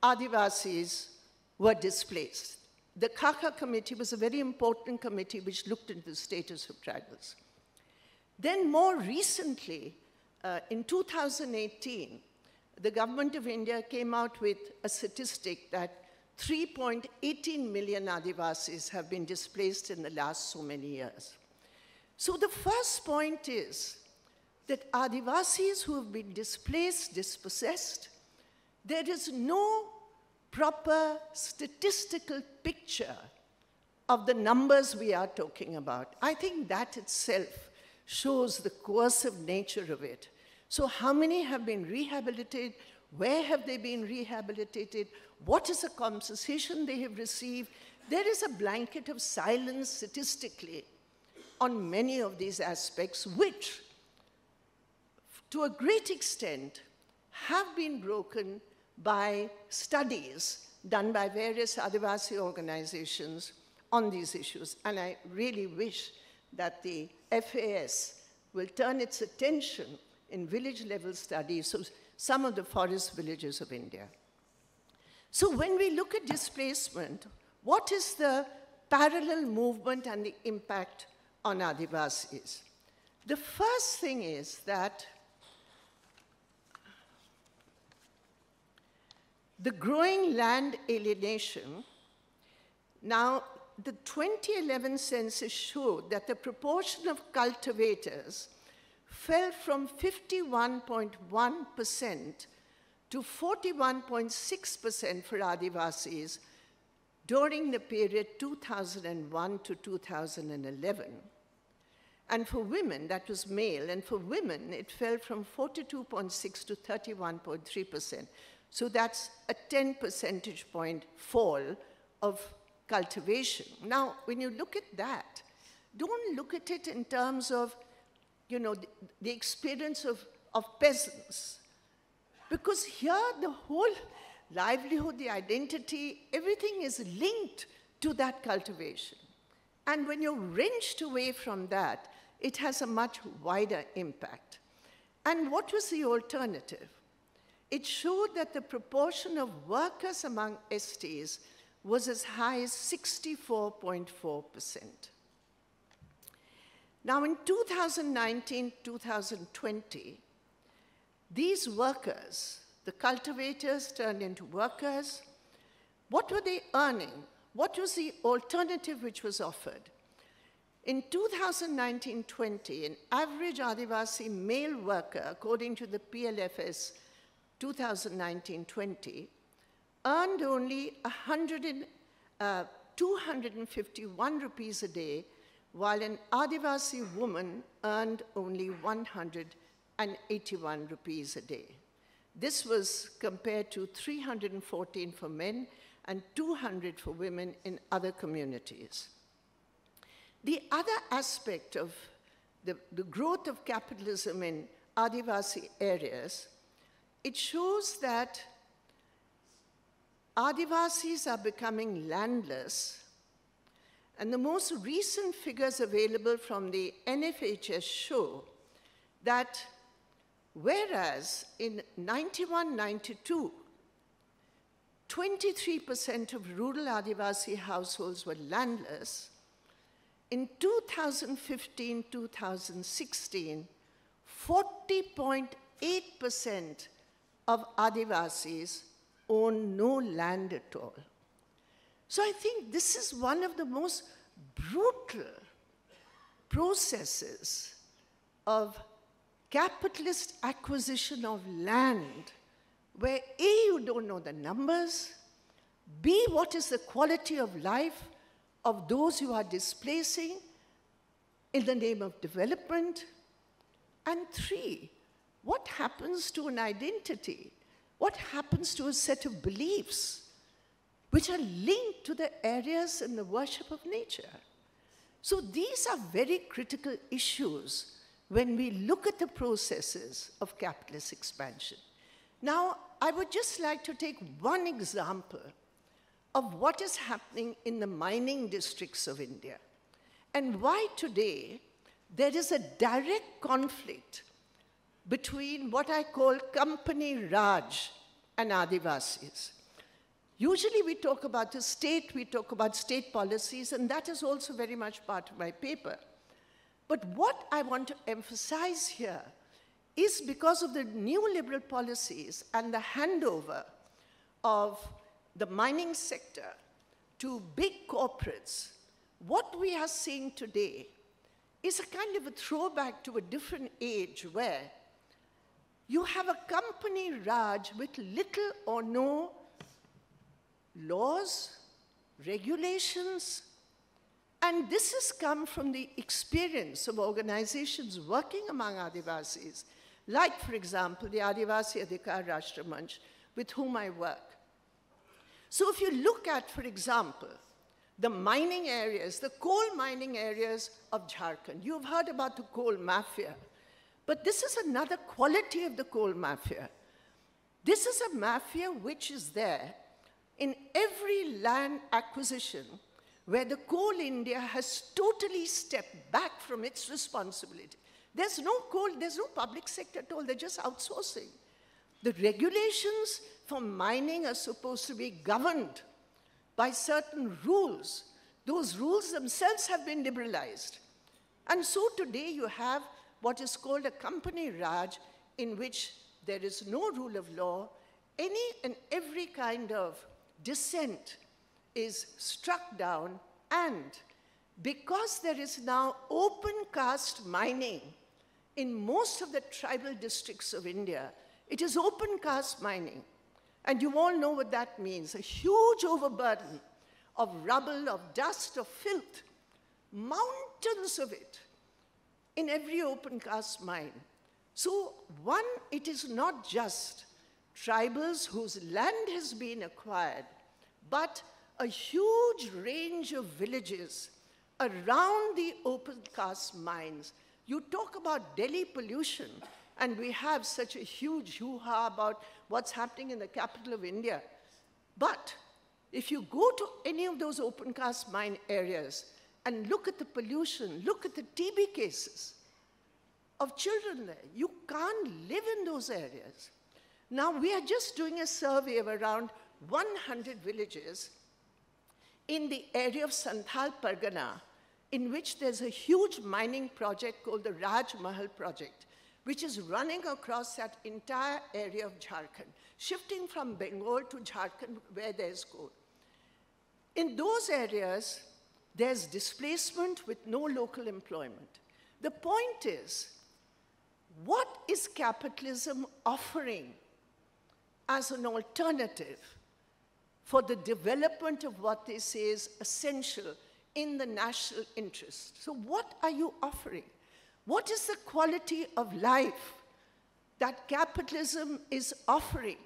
Adivasis were displaced. The Khaka committee was a very important committee which looked into the status of tribals. Then more recently, in 2018, the government of India came out with a statistic that 3.18 million Adivasis have been displaced in the last so many years. So the first point is that Adivasis who have been displaced, dispossessed, there is no proper statistical picture of the numbers we are talking about. I think that itself shows the coercive nature of it. So how many have been rehabilitated? Where have they been rehabilitated? What is the compensation they have received? There is a blanket of silence statistically on many of these aspects, which to a great extent have been broken by studies done by various Adivasi organizations on these issues. And I really wish that the FAS will turn its attention in village-level studies of some of the forest villages of India. So when we look at displacement, what is the parallel movement and the impact on Adivasis? The first thing is that the growing land alienation, now the 2011 census showed that the proportion of cultivators fell from 51.1% to 41.6% for Adivasis during the period 2001 to 2011. And for women, that was male, and for women, it fell from 42.6 to 31.3%. So that's a 10 percentage point fall of cultivation. Now, when you look at that, don't look at it in terms of, you know, the experience of peasants. Because here, the whole livelihood, the identity, everything is linked to that cultivation. And when you're wrenched away from that, it has a much wider impact. And what was the alternative? It showed that the proportion of workers among STs was as high as 64.4%. Now in 2019-2020, these workers, the cultivators turned into workers, what were they earning? what was the alternative which was offered? In 2019-20, an average Adivasi male worker, according to the PLFS 2019-20, earned only 251 rupees a day, while an Adivasi woman earned only 181 rupees a day. This was compared to 314 for men and 200 for women in other communities. The other aspect of the growth of capitalism in Adivasi areas, it shows that Adivasis are becoming landless, and the most recent figures available from the NFHS show that whereas in 91-92, 23% of rural Adivasi households were landless, in 2015-2016, 40.8% of Adivasis own no land at all. So I think this is one of the most brutal processes of capitalist acquisition of land, where A, you don't know the numbers, B, what is the quality of life of those who are displacing in the name of development, and 3, what happens to an identity? What happens to a set of beliefs which are linked to the areas and the worship of nature? So these are very critical issues when we look at the processes of capitalist expansion. Now, I would just like to take one example of what is happening in the mining districts of India and why today there is a direct conflict between what I call company Raj and Adivasis. Usually we talk about the state, we talk about state policies, and that is also very much part of my paper. But what I want to emphasize here is because of the neoliberal policies and the handover of the mining sector to big corporates, what we are seeing today is a kind of a throwback to a different age where you have a company Raj with little or no laws, regulations, and this has come from the experience of organizations working among Adivasis, like, for example, the Adivasi Adhikar Rashtra Manch, with whom I work. So if you look at, for example, the mining areas, the coal mining areas of Jharkhand, you've heard about the coal mafia, but this is another quality of the coal mafia. This is a mafia which is there in every land acquisition where the Coal India has totally stepped back from its responsibility. There's no coal, there's no public sector at all, they're just outsourcing. The regulations for mining are supposed to be governed by certain rules. Those rules themselves have been liberalized. And so today you have what is called a company Raj, in which there is no rule of law. Any and every kind of dissent is struck down, and because there is now open cast mining in most of the tribal districts of India, it is open cast mining. And you all know what that means, a huge overburden of rubble, of dust, of filth, mountains of it in every open cast mine. So one, it is not just tribals whose land has been acquired, but a huge range of villages around the open cast mines. You talk about Delhi pollution, and we have such a huge hoo-ha about what's happening in the capital of India. But if you go to any of those open cast mine areas and look at the pollution, look at the TB cases of children there, you can't live in those areas. Now, we are just doing a survey of around 100 villages in the area of Santhal Pargana, in which there's a huge mining project called the Raj Mahal project, which is running across that entire area of Jharkhand, shifting from Bengal to Jharkhand where there's coal. In those areas, there's displacement with no local employment. The point is, what is capitalism offering as an alternative for the development of what they say is essential in the national interest? So what are you offering? What is the quality of life that capitalism is offering?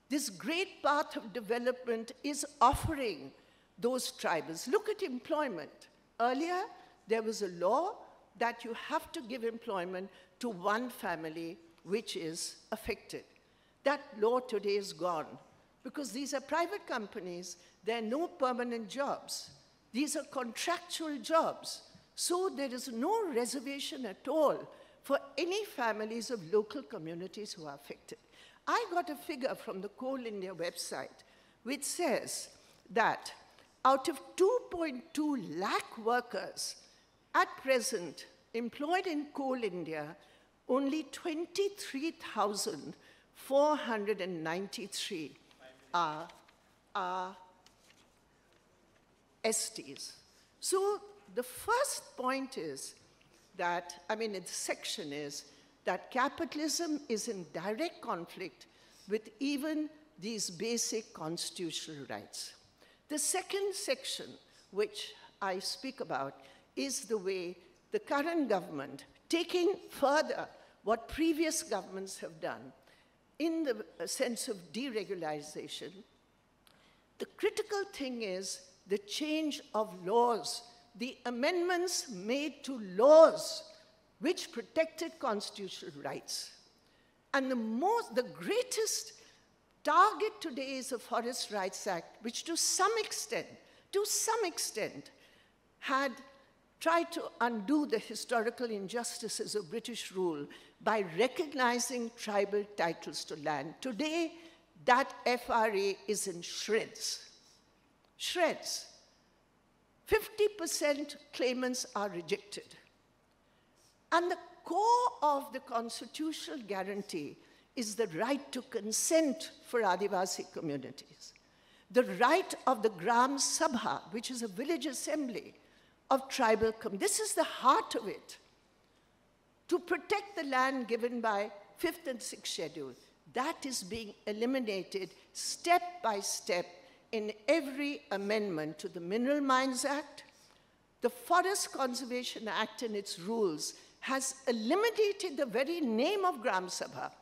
This great path of development is offering those tribals. Look at employment. Earlier, there was a law that you have to give employment to one family which is affected. That law today is gone because these are private companies. There are no permanent jobs. These are contractual jobs. So there is no reservation at all for any families of local communities who are affected. I got a figure from the Coal India website which says that out of 2.2 lakh workers at present employed in Coal India, only 23,493 are STs. So the first point is that, the section is that capitalism is in direct conflict with even these basic constitutional rights. The second section, which I speak about, is the way the current government, taking further what previous governments have done in the sense of deregularization. The critical thing is the change of laws, the amendments made to laws which protected constitutional rights. And the greatest target today is the Forest Rights Act, which to some extent, had tried to undo the historical injustices of British rule by recognizing tribal titles to land. Today, that FRA is in shreds. Shreds. 50% claimants are rejected. And the core of the constitutional guarantee is the right to consent for Adivasi communities. The right of the Gram Sabha, which is a village assembly of tribal communities. This is the heart of it. To protect the land given by 5th and 6th schedule. That is being eliminated step by step in every amendment to the Mineral Mines Act. The Forest Conservation Act and its rules has eliminated the very name of Gram Sabha.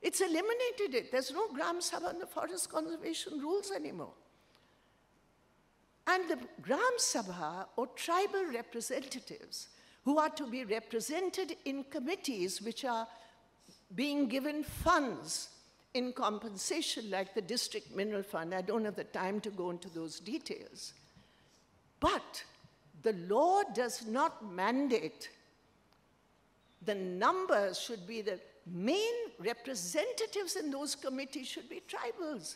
It's eliminated it. There's no Gram Sabha in the forest conservation rules anymore. And the Gram Sabha, or tribal representatives, who are to be represented in committees which are being given funds in compensation, like the District Mineral Fund. I don't have the time to go into those details. But the law does not mandate the numbers should be the main representatives in those committees should be tribals,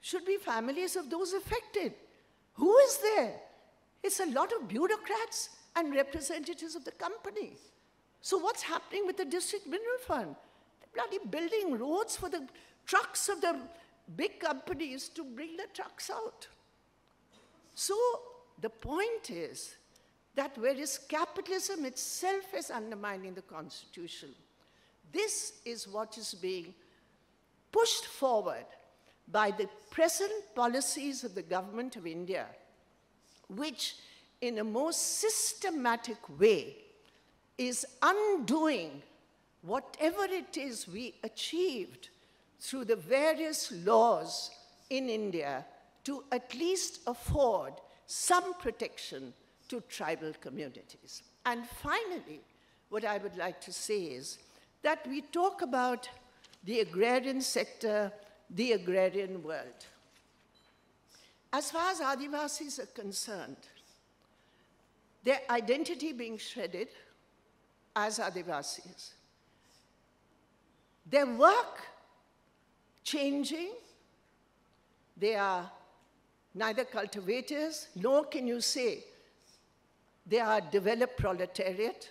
should be families of those affected. Who is there? It's a lot of bureaucrats and representatives of the company. So what's happening with the District Mineral Fund? They're bloody building roads for the trucks of the big companies to bring the trucks out. So the point is that whereas capitalism itself is undermining the Constitution, this is what is being pushed forward by the present policies of the government of India, which in a most systematic way is undoing whatever it is we achieved through the various laws in India to at least afford some protection to tribal communities. And finally, what I would like to say is that we talk about the agrarian sector, the agrarian world. As far as Adivasis are concerned, their identity being shredded as Adivasis, their work changing, they are neither cultivators, nor can you say they are developed proletariat.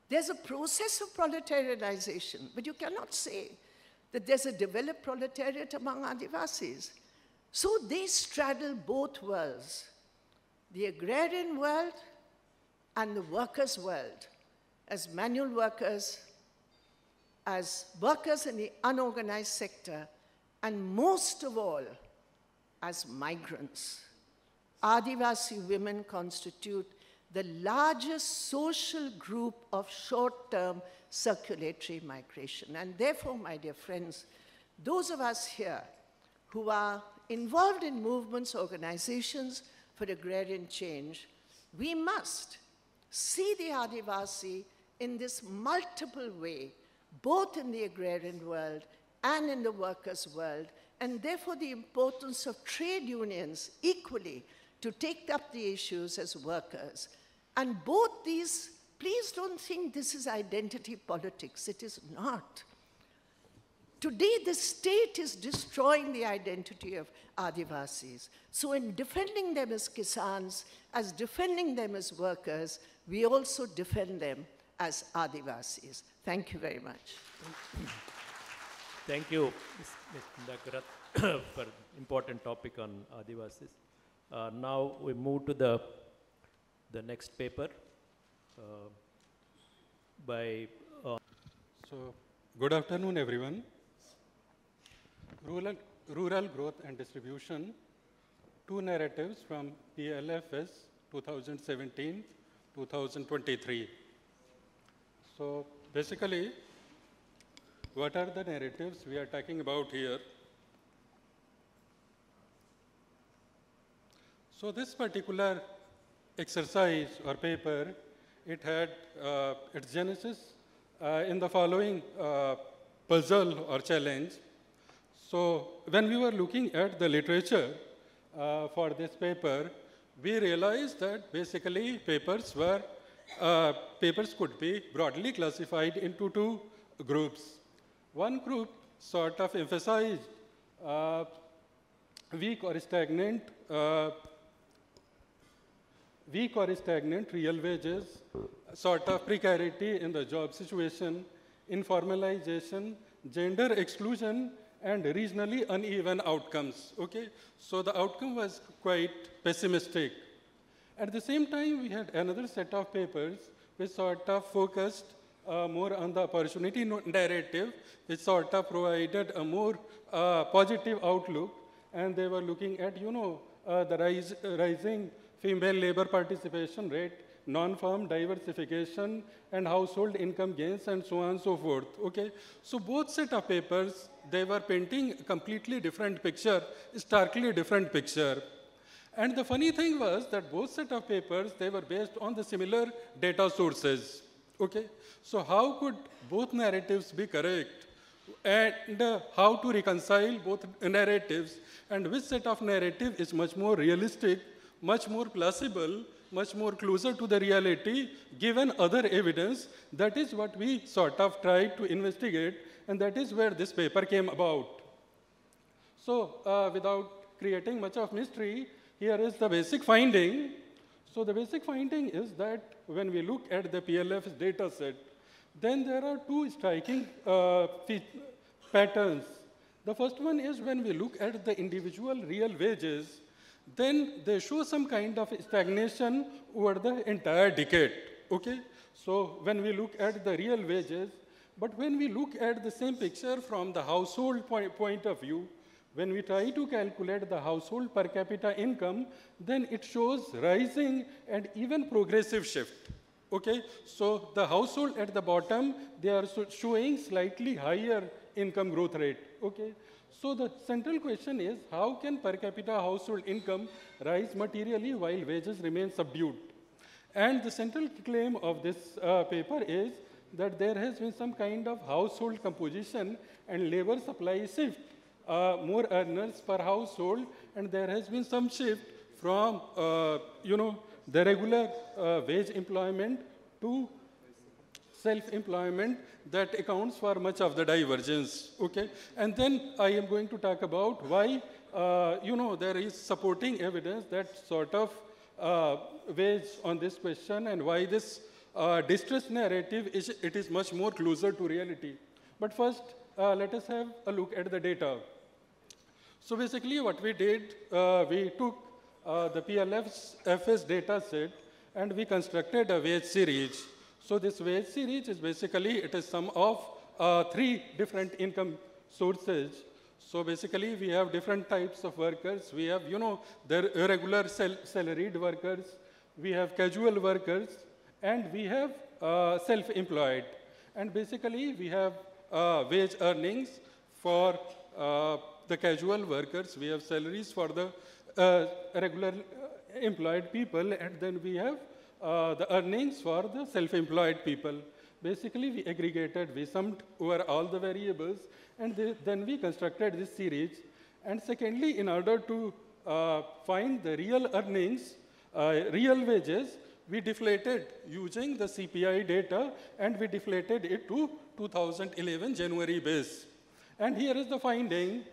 There's a process of proletarianization, but you cannot say that there's a developed proletariat among Adivasis. So they straddle both worlds, the agrarian world and the workers' world, as manual workers, as workers in the unorganized sector, and most of all, as migrants. Adivasi women constitute the largest social group of short-term circulatory migration. And therefore, my dear friends, those of us here who are involved in movements, organizations for agrarian change, we must see the Adivasi in this multiple way, both in the agrarian world and in the workers' world, and therefore the importance of trade unions equally to take up the issues as workers. And both these, please don't think this is identity politics. It is not. Today, the state is destroying the identity of Adivasis. So in defending them as Kisans, as defending them as workers, we also defend them as Adivasis. Thank you very much. Thank you, Ms. Brinda Karat, for important topic on Adivasis. Now we move to the next paper by... So, good afternoon, everyone. Rural Growth and Distribution, two narratives from PLFS 2017-2023. So, basically, what are the narratives we are talking about here? So, this particular exercise or paper, it had its genesis in the following puzzle or challenge. So when we were looking at the literature for this paper, we realized that basically papers could be broadly classified into two groups. One group sort of emphasized weak or stagnant real wages, sort of precarity in the job situation, informalization, gender exclusion, and regionally uneven outcomes, okay? So the outcome was quite pessimistic. At the same time, we had another set of papers which sort of focused more on the opportunity narrative, which sort of provided a more positive outlook, and they were looking at, the rising female labor participation rate, non-farm diversification, and household income gains, and so on and so forth, okay? So both set of papers, they were painting a completely different picture, starkly different picture. And the funny thing was that both set of papers, they were based on the similar data sources, okay? So how could both narratives be correct? And how to reconcile both narratives, and which set of narrative is much more realistic, much more plausible, much more closer to the reality, given other evidence. That is what we sort of tried to investigate, and that is where this paper came about. So without creating much of mystery, here is the basic finding. So the basic finding is that when we look at the PLF's data set, then there are two striking patterns. The first one is when we look at the individual real wages, then they show some kind of stagnation over the entire decade, okay? So when we look at the real wages, but when we look at the same picture from the household point of view, when we try to calculate the household per capita income, then it shows rising and even progressive shift, okay? So the household at the bottom, they are showing slightly higher income growth rate, okay? So the central question is, how can per capita household income rise materially while wages remain subdued? And the central claim of this paper is that there has been some kind of household composition and labor supply shift, more earners per household, and there has been some shift from, the regular wage employment to self-employment that accounts for much of the divergence, okay? And then I am going to talk about why, there is supporting evidence that sort of weighs on this question, and why this distress narrative is much more closer to reality. But first, let us have a look at the data. So basically what we did, we took the PLF's data set and we constructed a wage series. So this wage series is basically, it is sum of 3 different income sources. So basically we have different types of workers. We have, the irregular salaried workers, we have casual workers, and we have self-employed. And basically we have wage earnings for the casual workers, we have salaries for the regular employed people, and then we have the earnings for the self-employed people. Basically, we aggregated, we summed over all the variables, and then we constructed this series. And secondly, in order to find the real earnings, real wages, we deflated using the CPI data, and we deflated it to 2011 January base. And here is the finding.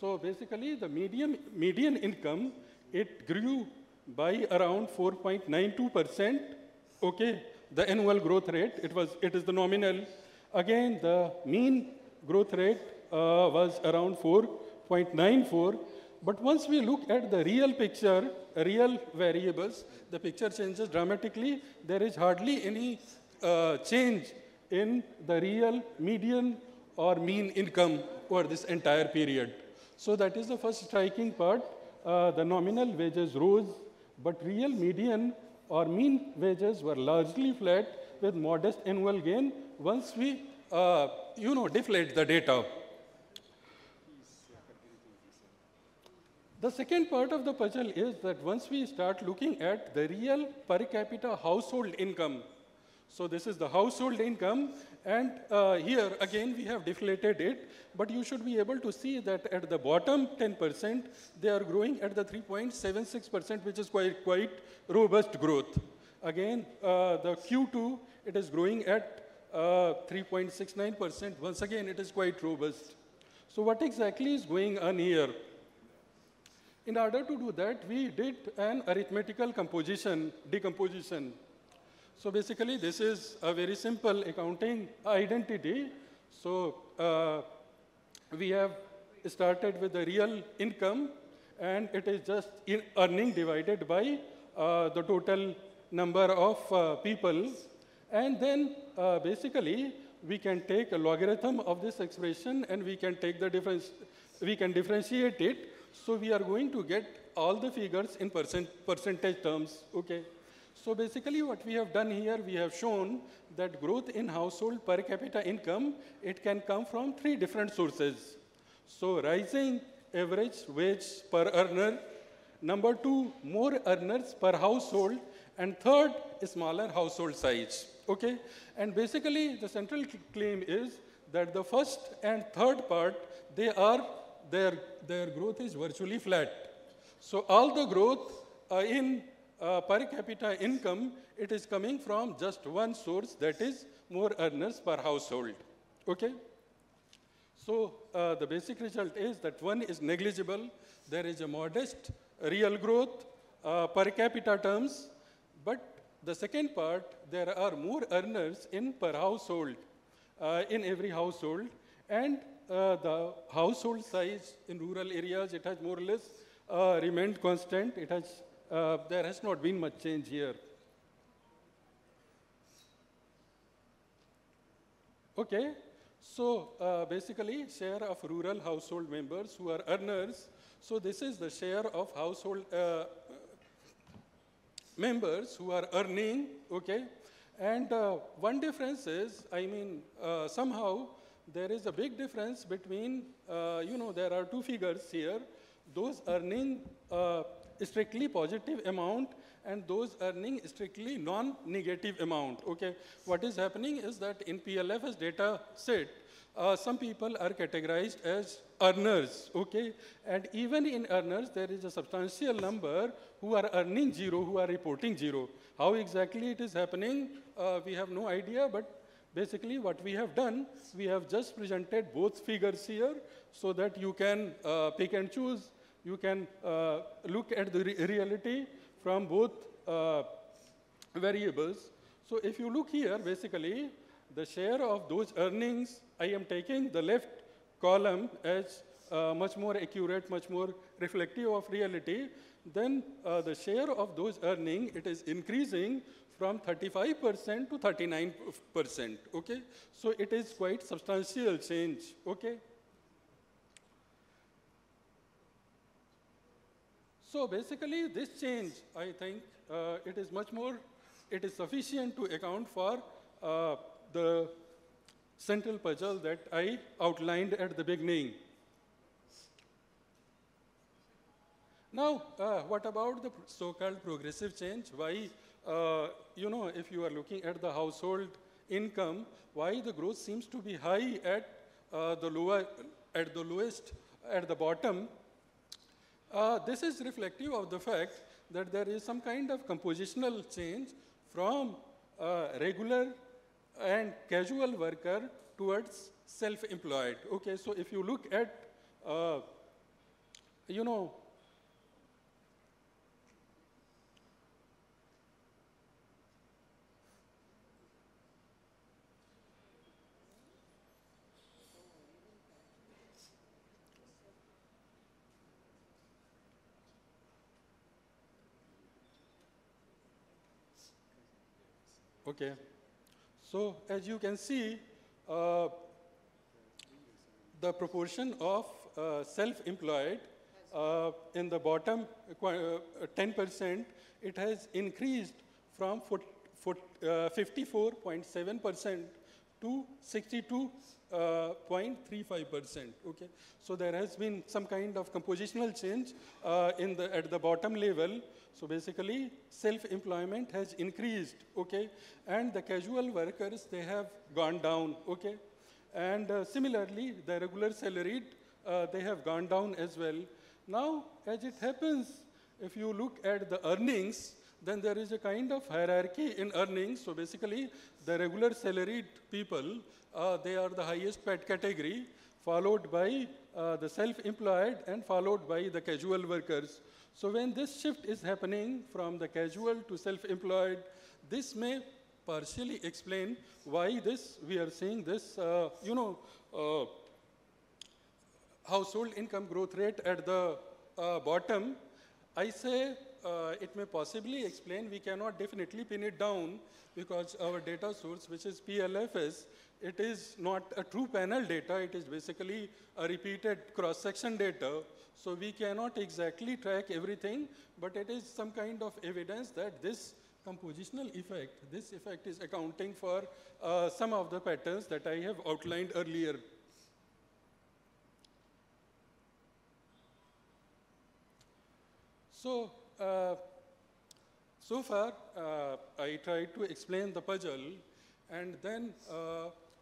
So basically, the median income, it grew by around 4.92%. Okay, the annual growth rate, it is the nominal. Again, the mean growth rate was around 4.94. But once we look at the real picture, real variables, the picture changes dramatically. There is hardly any change in the real median or mean income over this entire period. So that is the first striking part. The nominal wages rose, but real median or mean wages were largely flat with modest annual gain once we, deflate the data. The second part of the puzzle is that once we start looking at the real per capita household income, so this is the household income, and here again we have deflated it, but you should be able to see that at the bottom 10%, they are growing at the 3.76%, which is quite robust growth. Again, the Q2, it is growing at 3.69%. Once again, it is quite robust. So what exactly is going on here? In order to do that, we did an arithmetical decomposition. So basically, this is a very simple accounting identity. So we have started with the real income, and it is just earning divided by the total number of people. And then basically, we can take a logarithm of this expression, and we can take the difference, we can differentiate it. So we are going to get all the figures in percentage terms, okay? So basically what we have done here, we have shown that growth in household per capita income, it can come from 3 different sources. So rising average wage per earner, number 2, more earners per household, and third, smaller household size, okay? And basically the central claim is that the first and third part, their growth is virtually flat. So all the growth in per capita income, it is coming from just one source, that is more earners per household, okay? So the basic result is that one is negligible. There is a modest real growth per capita terms, but the second part, there are more earners in per household, in every household, and the household size in rural areas, it has more or less remained constant. It has, there has not been much change here. Okay, so basically share of rural household members who are earners. So this is the share of household members who are earning, okay? And one difference is, somehow there is a big difference between, there are 2 figures here, those earning strictly positive amount and those earning strictly non-negative amount, okay? What is happening is that in PLF's data set, some people are categorized as earners, okay? And even in earners, there is a substantial number who are earning 0, who are reporting 0. How exactly it is happening, we have no idea, but basically what we have done, we have just presented both figures here so that you can pick and choose. You can look at the reality from both variables. So if you look here, basically, the share of those earnings, I am taking the left column as much more accurate, much more reflective of reality, then the share of those earning, it is increasing from 35% to 39%, okay? So it is quite substantial change, okay? So basically this change, I think, it is much more, it is sufficient to account for the central puzzle that I outlined at the beginning. Now, what about the so-called progressive change? Why, you know, if you are looking at the household income, why the growth seems to be high at the lowest, at the bottom? This is reflective of the fact that there is some kind of compositional change from regular and casual worker towards self-employed. Okay, so if you look at, you know, okay. So as you can see, the proportion of self-employed in the bottom 10%, it has increased from 54.7% to 62.35%. Okay, so there has been some kind of compositional change at the bottom level. So basically, self-employment has increased, okay, and the casual workers, they have gone down, okay, and similarly, the regular salaried, they have gone down as well. Now, as it happens, if you look at the earnings, then there is a kind of hierarchy in earnings. So basically, the regular salaried people, they are the highest paid category, followed by the self-employed and followed by the casual workers. So when this shift is happening from the casual to self-employed, this may partially explain why we are seeing this, you know, household income growth rate at the bottom. I say it may possibly explain, we cannot definitely pin it down because our data source, which is PLFS, it is not a true panel data, it is basically a repeated cross-section data. So we cannot exactly track everything, but it is some kind of evidence that this compositional effect, this effect is accounting for some of the patterns that I have outlined earlier. So, so far, I tried to explain the puzzle, and then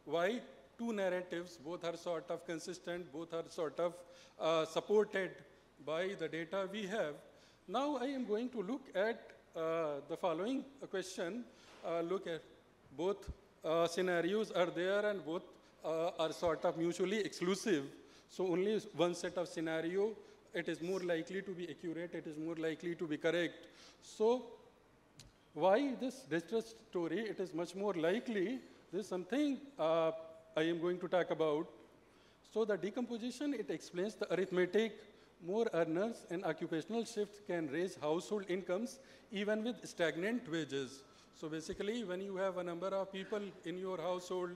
why two narratives, both are sort of consistent, both are sort of supported by the data we have. Now I am going to look at the following question. Look at both scenarios are there and both are sort of mutually exclusive. So only one set of scenario, it is more likely to be accurate, it is more likely to be correct. So why this distress story? It is much more likely. This is something I am going to talk about. So the decomposition, it explains the arithmetic. More earners and occupational shifts can raise household incomes even with stagnant wages. So basically, when you have a number of people in your household,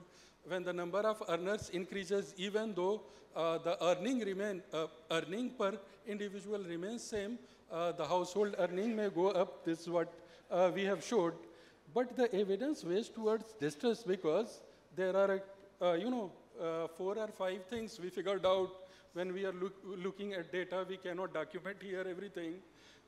when the number of earners increases, even though the earning per individual remains same, the household earning may go up. This is what we have showed. But the evidence weighs towards distress because there are, 4 or 5 things we figured out when we are looking at data. We cannot document here everything.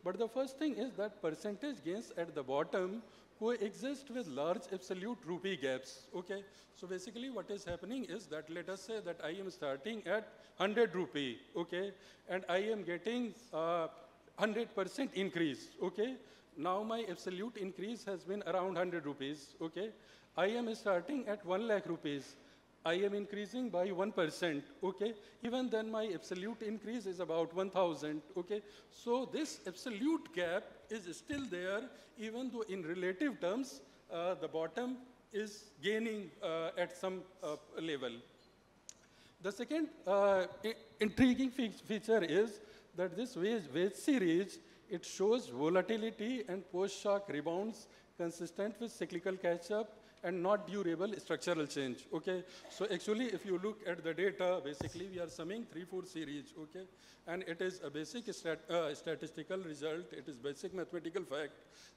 But the first thing is that percentage gains at the bottom coexist with large absolute rupee gaps, okay? So basically what is happening is that, let us say that I am starting at 100 rupee, okay? And I am getting 100% increase, okay? Now my absolute increase has been around 100 rupees, okay? I am starting at 1 lakh rupees. I am increasing by 1%, okay? Even then my absolute increase is about 1,000, okay? So this absolute gap is still there, even though in relative terms, the bottom is gaining at some level. The second intriguing feature is that this wage series, it shows volatility and post-shock rebounds consistent with cyclical catch-up and not durable structural change, okay? So actually, if you look at the data, basically we are summing 3-4 series, okay? And it is a basic statistical result, it is basic mathematical fact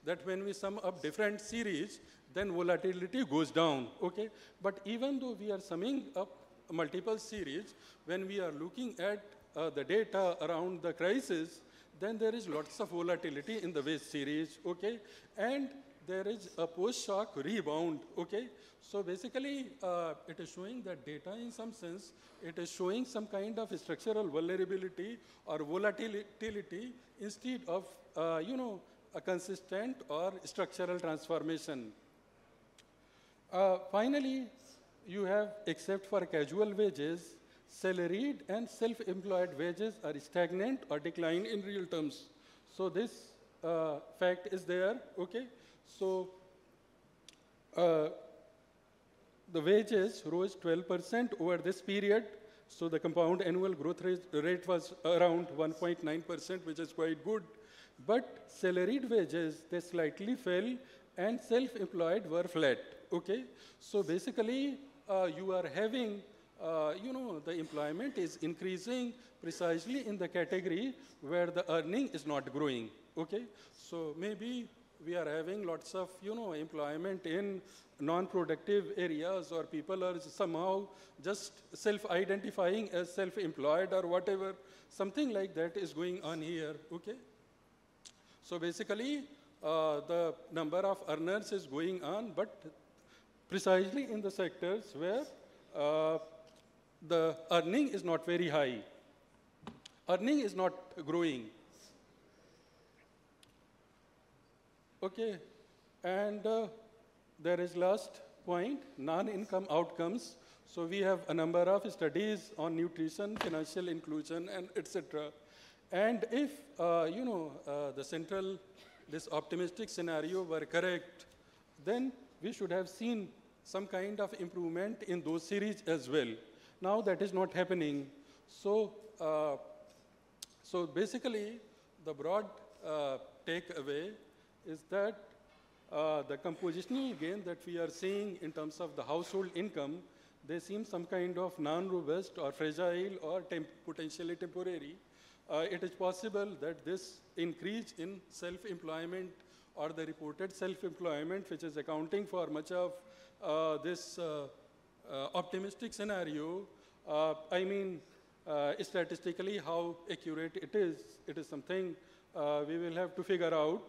that when we sum up different series, then volatility goes down, okay? But even though we are summing up multiple series, when we are looking at the data around the crisis, then there is lots of volatility in the wage series, okay? And there is a post-shock rebound, okay? So basically, it is showing that data in some sense, it is showing some kind of structural vulnerability or volatility instead of, you know, a consistent or structural transformation. Finally, you have, except for casual wages, salaried and self-employed wages are stagnant or decline in real terms. So this fact is there, okay? So the wages rose 12% over this period. So the compound annual growth rate was around 1.9%, which is quite good. But salaried wages, they slightly fell, and self-employed were flat, okay? So basically, you are having, you know, the employment is increasing precisely in the category where the earning is not growing, okay? So maybe we are having lots of, you know, employment in non-productive areas, or people are somehow just self-identifying as self-employed or whatever. Something like that is going on here, okay? So basically, the number of earners is going on, but precisely in the sectors where the earning is not very high. Earning is not growing. Okay, and there is last point, non-income outcomes. So we have a number of studies on nutrition, financial inclusion, and etc. And if, you know, this optimistic scenario were correct, then we should have seen some kind of improvement in those series as well. Now that is not happening. So, so basically, the broad takeaway is that the compositional gain that we are seeing in terms of the household income, they seem some kind of non-robust or fragile or potentially temporary. It is possible that this increase in self-employment or the reported self-employment, which is accounting for much of this optimistic scenario, I mean, statistically how accurate it is something we will have to figure out.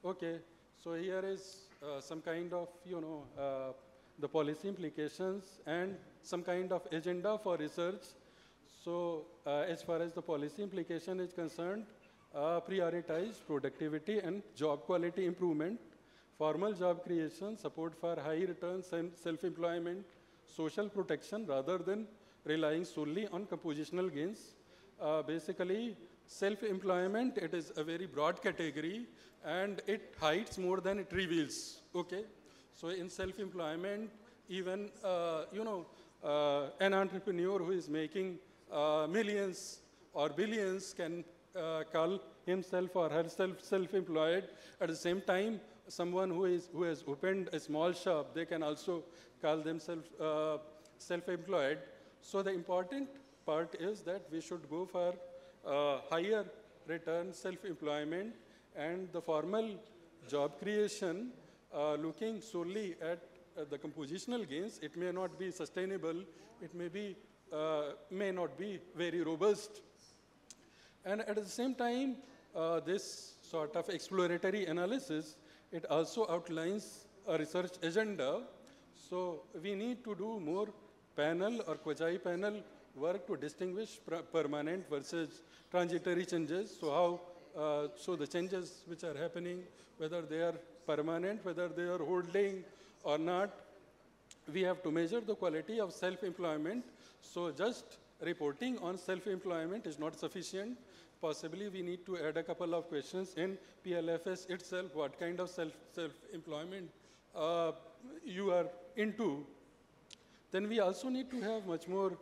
Okay, so here is some kind of, you know, the policy implications and some kind of agenda for research. So as far as the policy implication is concerned, prioritize productivity and job quality improvement, formal job creation, support for high returns and self-employment, social protection rather than relying solely on compositional gains. Basically, self-employment, it is a very broad category and it hides more than it reveals, okay? So in self-employment, even, you know, an entrepreneur who is making millions or billions can call himself or herself self-employed. At the same time, someone who has opened a small shop, they can also call themselves self-employed. So the important part is that we should go for higher return self-employment and the formal job creation, looking solely at the compositional gains. It may not be sustainable, it may not be very robust. And at the same time, this sort of exploratory analysis, it also outlines a research agenda. So we need to do more panel or quasi-panel work to distinguish permanent versus transitory changes. So how, so the changes which are happening, whether they are permanent, whether they are holding or not, we have to measure the quality of self-employment. So just reporting on self-employment is not sufficient. Possibly we need to add a couple of questions in PLFS itself. What kind of self-employment you are into, then we also need to have much more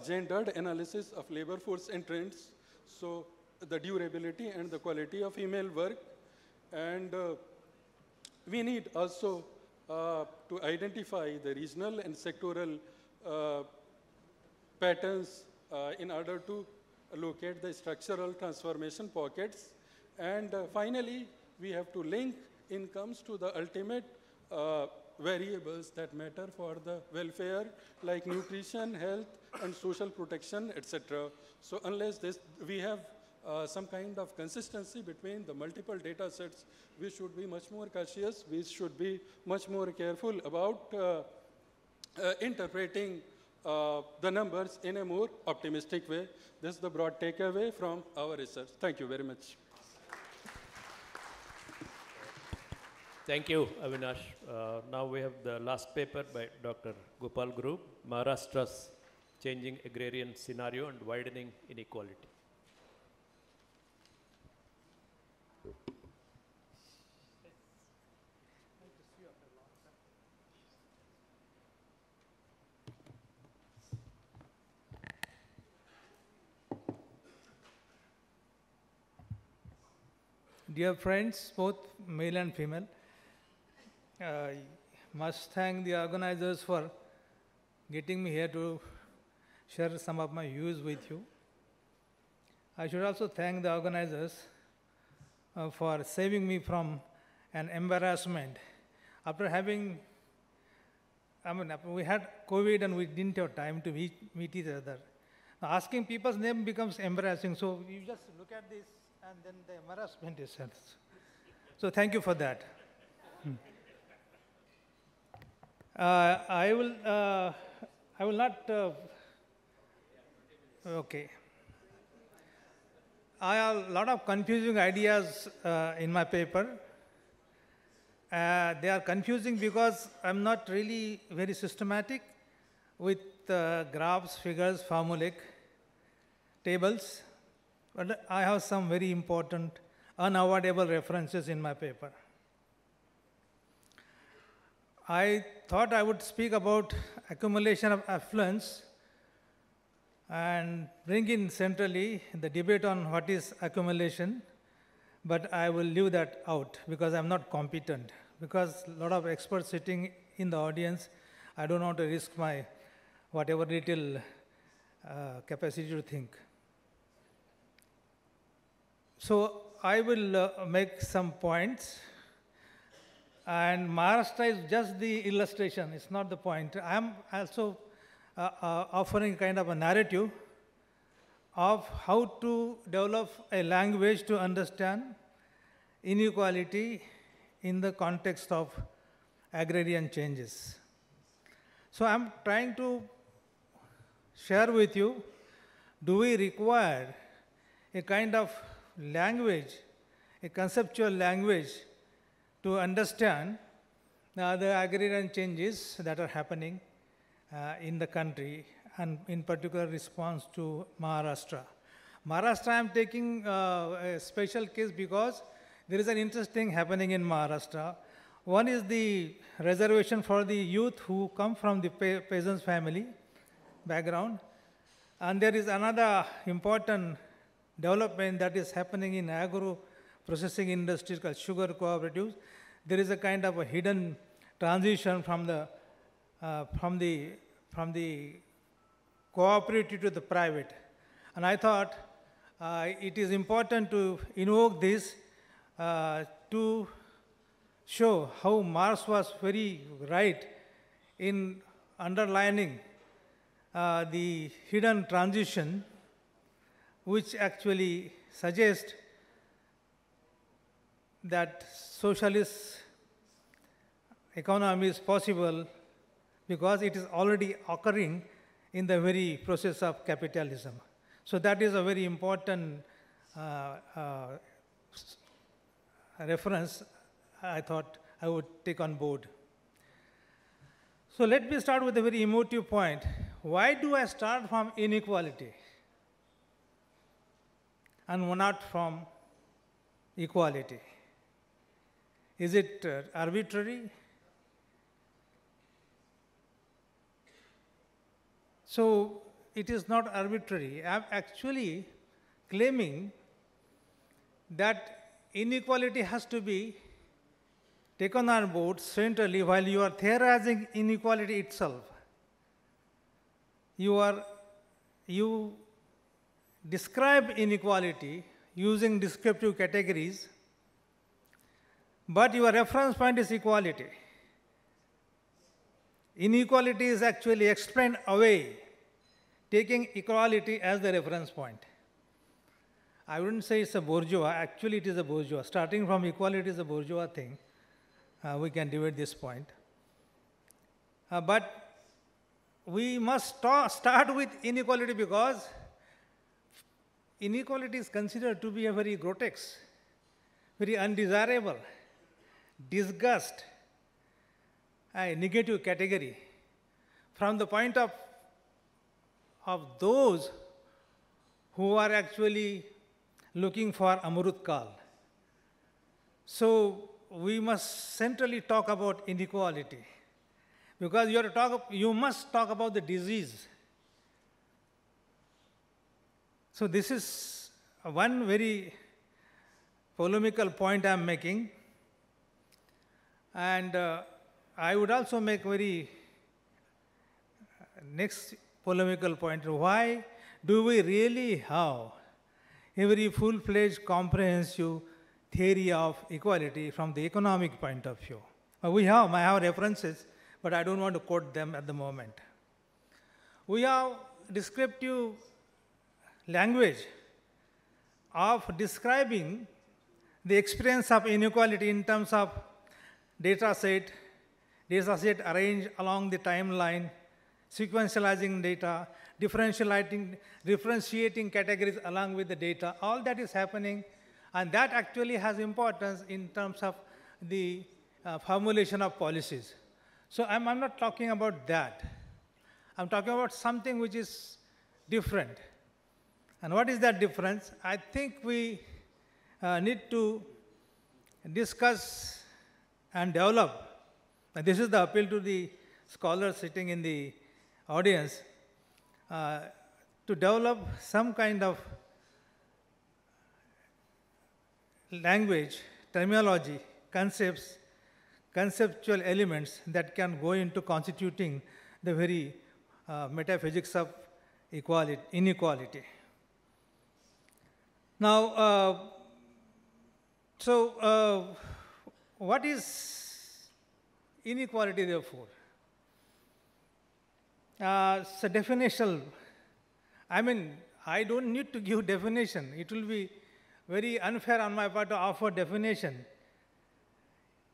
gendered analysis of labor force and trends. So the durability and the quality of female work. And we need also to identify the regional and sectoral patterns in order to locate the structural transformation pockets. And finally, we have to link incomes to the ultimate variables that matter for the welfare, like nutrition, health, and social protection, etc. So unless we have some kind of consistency between the multiple data sets, we should be much more cautious. We should be much more careful about interpreting the numbers in a more optimistic way. This is the broad takeaway from our research. Thank you very much. Thank you, Avinash. Now we have the last paper by Dr. Gopal Guru, Maharashtra's Changing Agrarian Scenario and Widening Inequality. Dear friends, both male and female, I must thank the organizers for getting me here to share some of my views with you. I should also thank the organizers for saving me from an embarrassment. After having, we had COVID and we didn't have time to meet each other. Now, asking people's name becomes embarrassing, so you just look at this and then the embarrassment is set. So thank you for that. I will not, okay. I have a lot of confusing ideas in my paper. They are confusing because I'm not really very systematic with graphs, figures, formulaic tables. But I have some very important, unavoidable references in my paper. I thought I would speak about accumulation of affluence and bring in centrally the debate on what is accumulation, but I will leave that out because I'm not competent. Because a lot of experts sitting in the audience, I don't want to risk my whatever little capacity to think. So I will make some points. And Maharashtra is just the illustration, it's not the point. I am also offering kind of a narrative of how to develop a language to understand inequality in the context of agrarian changes. So I'm trying to share with you, do we require a kind of language, a conceptual language to understand the agrarian changes that are happening in the country and in particular response to Maharashtra. Maharashtra I'm taking a special case because there is an interesting happening in Maharashtra. One is the reservation for the youth who come from the peasants family background. And there is another important development that is happening in agro-processing industries called sugar cooperatives. There is a kind of a hidden transition from the cooperative to the private. And I thought it is important to invoke this to show how Marx was very right in underlining the hidden transition, which actually suggests that socialist economy is possible because it is already occurring in the very process of capitalism. So that is a very important reference I thought I would take on board. So let me start with a very emotive point. Why do I start from inequality and not from equality? Is it arbitrary? So it is not arbitrary. I'm actually claiming that inequality has to be taken on board centrally while you are theorizing inequality itself. You describe inequality using descriptive categories, but your reference point is equality. Inequality is actually explained away, taking equality as the reference point. I wouldn't say it's a bourgeois, actually it is a bourgeois. Starting from equality is a bourgeois thing. We can debate this point. But we must start with inequality because inequality is considered to be a very grotesque, very undesirable, disgust, a negative category from the point of those who are actually looking for Amrut Kal. So we must centrally talk about inequality because you must talk about the disease. So this is one very polemical point I'm making, and I would also make very next polemical point. Why do we really have a very full-fledged comprehensive theory of equality from the economic point of view? I have references, but I don't want to quote them at the moment. We have descriptive language of describing the experience of inequality in terms of data set arranged along the timeline, sequentializing data, differentiating categories along with the data. All that is happening, and that actually has importance in terms of the formulation of policies. So I'm not talking about that. I'm talking about something which is different. And what is that difference? I think we need to discuss and develop. And this is the appeal to the scholars sitting in the audience, to develop some kind of language, terminology, concepts, conceptual elements that can go into constituting the very metaphysics of inequality. Now, what is inequality, therefore? It's a definitional. I mean, I don't need to give definition. It will be very unfair on my part to offer definition.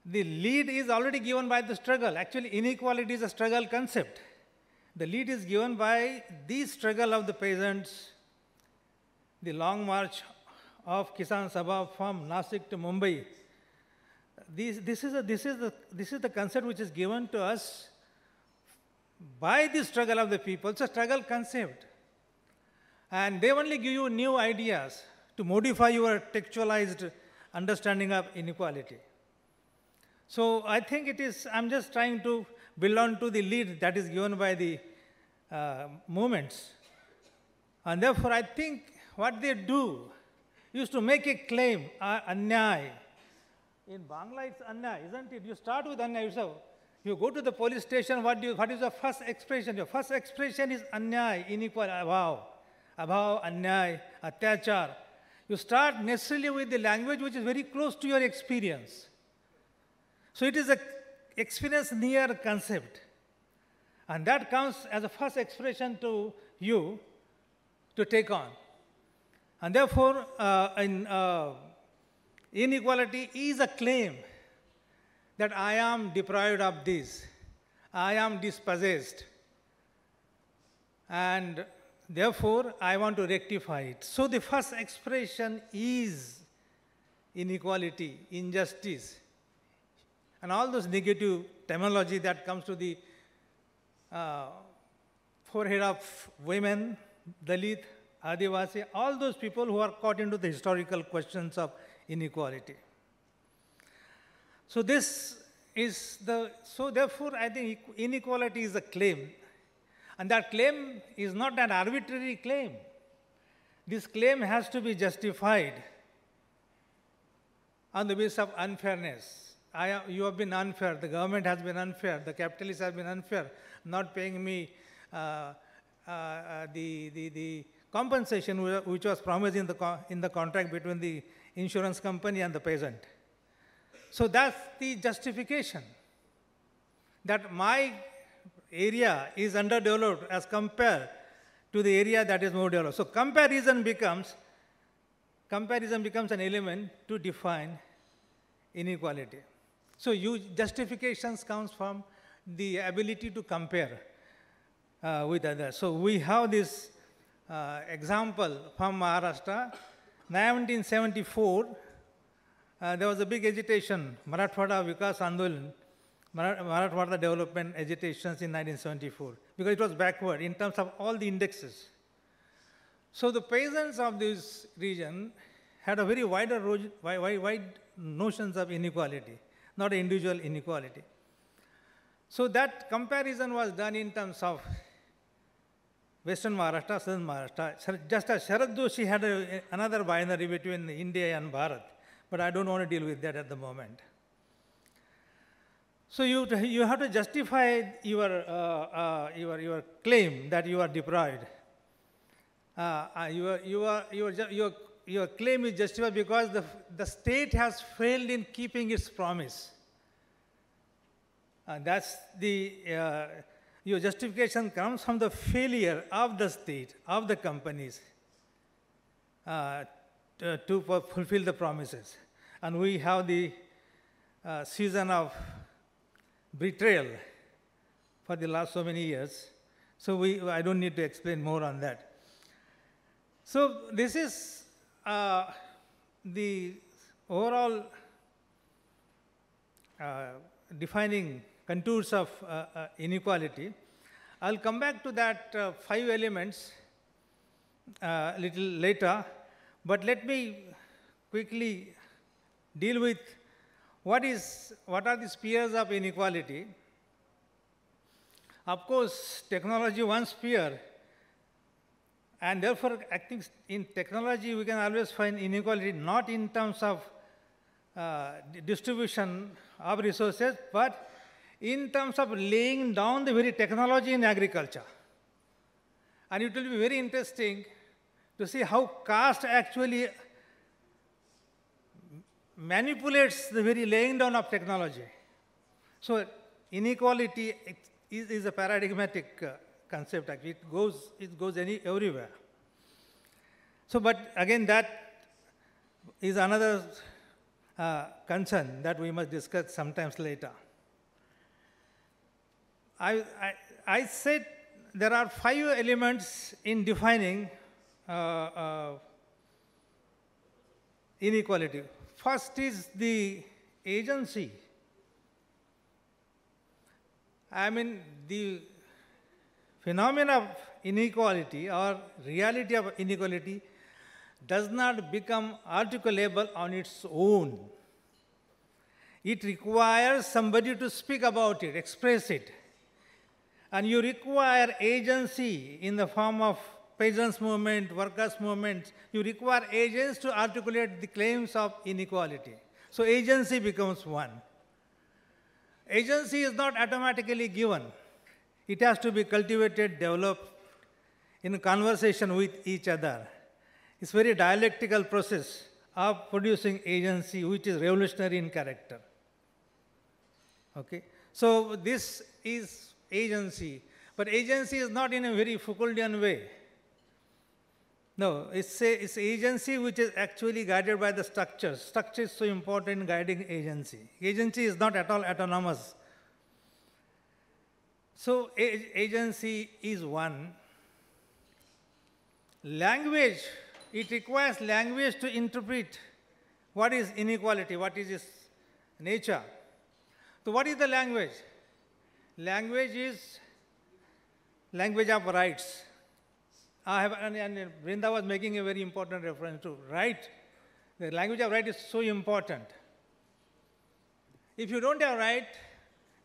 The lead is already given by the struggle. Actually, inequality is a struggle concept. The lead is given by the struggle of the peasants, the long march of Kisan Sabha from Nasik to Mumbai. This is the concept which is given to us by the struggle of the people. It's a struggle concept. And they only give you new ideas to modify your textualized understanding of inequality. So I think I'm just trying to build on to the lead that is given by the movements. And therefore, I think what they do is to make a claim, anyay. In Bangla, it's anyay, isn't it? You start with anyay yourself. You go to the police station, what is your first expression? Your first expression is anyay, inequality, abhav, anyay, atyachar. You start necessarily with the language which is very close to your experience. So it is an experience near concept. And that comes as a first expression to you to take on. And therefore, inequality is a claim that I am deprived of this, I am dispossessed, and therefore I want to rectify it. So the first expression is inequality, injustice, and all those negative terminology that comes to the forehead of women, Dalit, Adivasi, all those people who are caught into the historical questions of inequality. So therefore I think inequality is a claim. And that claim is not an arbitrary claim. This claim has to be justified on the basis of unfairness. You have been unfair, the government has been unfair, the capitalists have been unfair, not paying me the compensation which was promised in the contract between the insurance company and the peasant. So that's the justification, that my area is underdeveloped as compared to the area that is more developed. So comparison becomes an element to define inequality. So justifications comes from the ability to compare with others. So we have this example from Maharashtra. 1974, there was a big agitation, Marathwada Vikas Andolan, Marathwada development agitations in 1974, because it was backward in terms of all the indexes. So the peasants of this region had a very wide notions of inequality, not individual inequality. So that comparison was done in terms of Western Maharashtra, Southern Maharashtra, just as Sharad Joshi had another binary between India and Bharat, but I don't want to deal with that at the moment. So you have to justify your claim that you are deprived. Your claim is justified because the state has failed in keeping its promise. That's your justification comes from the failure of the state, of the companies to fulfill the promises. And we have the season of betrayal for the last so many years. So I don't need to explain more on that. So this is the overall defining contours of inequality. I'll come back to that 5 elements a little later, but let me quickly deal with what are the spheres of inequality. Of course, technology one sphere, and therefore I think in technology we can always find inequality not in terms of distribution of resources, but in terms of laying down the very technology in agriculture. And it will be very interesting to see how caste actually manipulates the very laying down of technology. So inequality is a paradigmatic concept. It goes everywhere. So, but again, that is another concern that we must discuss sometimes later. I said there are 5 elements in defining inequality. First is the agency. I mean, the phenomena of inequality or reality of inequality does not become articulable on its own. It requires somebody to speak about it, express it. And you require agency in the form of peasants' movement, workers' movement. You require agents to articulate the claims of inequality. So agency becomes one. Agency is not automatically given. It has to be cultivated, developed in conversation with each other. It's a very dialectical process of producing agency, which is revolutionary in character. Okay? So this is agency, but agency is not in a very Foucauldian way. No, it's agency which is actually guided by the structures. Structure is so important in guiding agency. Agency is not at all autonomous. So agency is one. Language, it requires language to interpret what is inequality, what is its nature. So what is the language? Language is language of rights. And Brinda was making a very important reference to right. The language of right is so important. If you don't have right,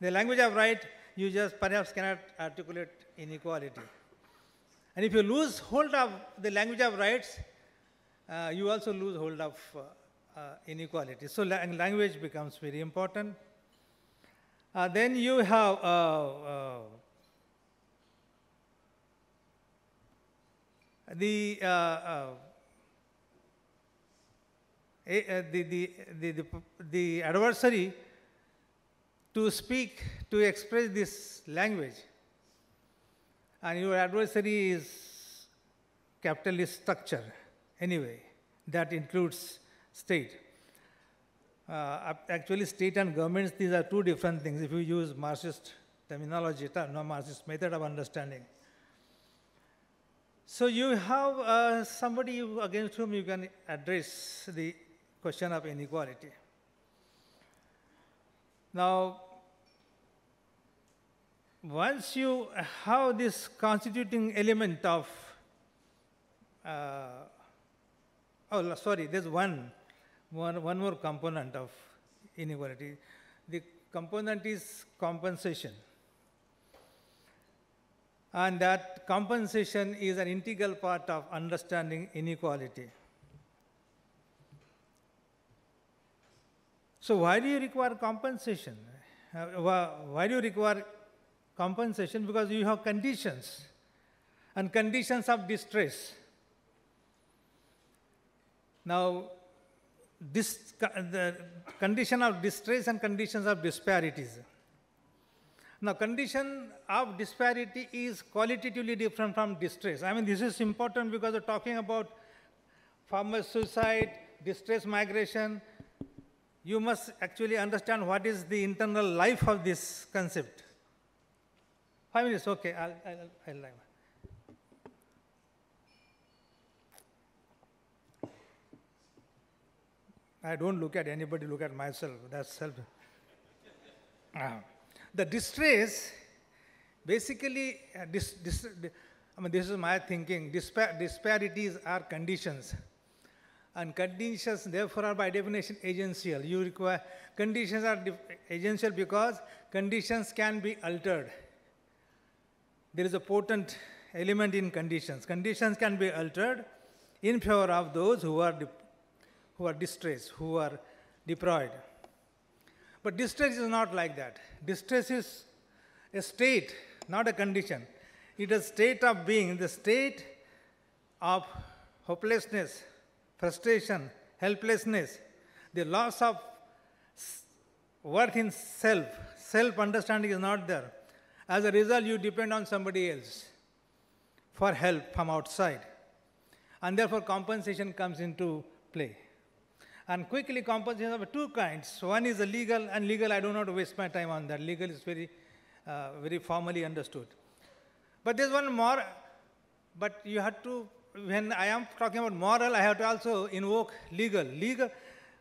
the language of right, you just perhaps cannot articulate inequality. And if you lose hold of the language of rights, you also lose hold of inequality. So language becomes very important. Then you have the adversary to speak, to express this language. And your adversary is capitalist structure anyway. That includes state. Actually, state and governments, these are two different things if you use Marxist terminology, no Marxist method of understanding. So you have somebody against whom you can address the question of inequality. Now, once you have this constituting element of, there's one more component of inequality. The component is compensation. And that compensation is an integral part of understanding inequality. So why do you require compensation? Why do you require compensation? Because you have conditions, and conditions of distress. Now, the condition of distress and conditions of disparities. Now, condition of disparity is qualitatively different from distress. I mean, this is important because we're talking about farmer suicide, distress migration. You must actually understand what is the internal life of this concept. 5 minutes, okay, I'll I don't look at anybody, look at myself. That's self. The distress, basically, this is my thinking. Disparities are conditions. And conditions, therefore, are by definition agential. You require, conditions are agential because conditions can be altered. There is a potent element in conditions. Conditions can be altered in favor of those who are distressed, who are deprived. But distress is not like that. Distress is a state, not a condition. It is a state of being, the state of hopelessness, frustration, helplessness, the loss of worth in self. Self-understanding is not there. As a result, you depend on somebody else for help from outside. And therefore, compensation comes into play. And quickly, compensation of two kinds. One is the legal, and legal, I do not waste my time on that. Legal is very, very formally understood. But there's one more, but you have to, when I am talking about moral, I have to also invoke legal.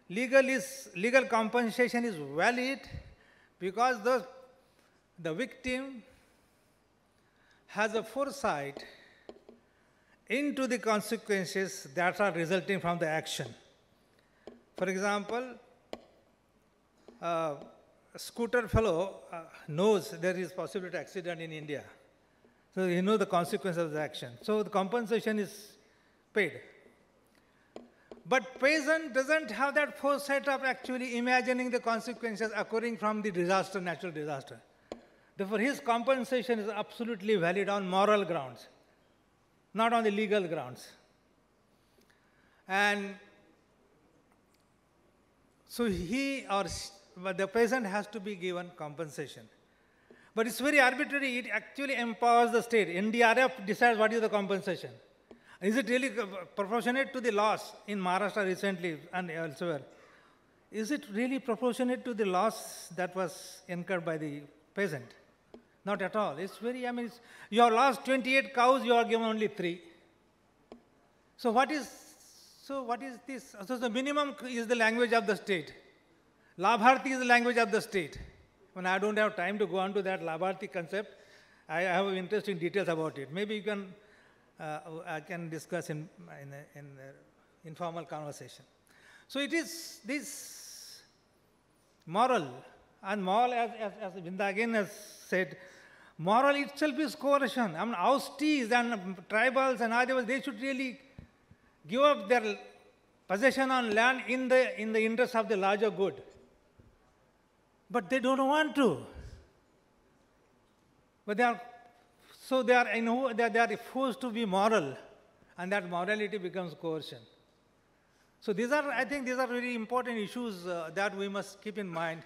Legal compensation is valid because the victim has a foresight into the consequences that are resulting from the action. For example, a scooter fellow knows there is possibility of accident in India. So he knows the consequences of the action. So the compensation is paid. But peasant doesn't have that foresight of actually imagining the consequences occurring from the disaster, natural disaster. Therefore, his compensation is absolutely valid on moral grounds, not on the legal grounds. And so he or the peasant has to be given compensation. But it's very arbitrary. It actually empowers the state. NDRF decides what is the compensation. Is it really proportionate to the loss in Maharashtra recently and elsewhere? Is it really proportionate to the loss that was incurred by the peasant? Not at all. It's very, you have lost 28 cows, you are given only 3. So what is this? So the minimum is the language of the state. Labharti is the language of the state. When I don't have time to go on to that Labharti concept, I have interesting details about it. Maybe you can, I can discuss in informal conversation. So it is this moral, and moral, as Brinda again has said, Moral itself is coercion. I mean, austies and tribals and Adivasi, they should really give up their possession on land in the interest of the larger good. But they don't want to. But they are forced to be moral, and that morality becomes coercion. So I think these are very important issues that we must keep in mind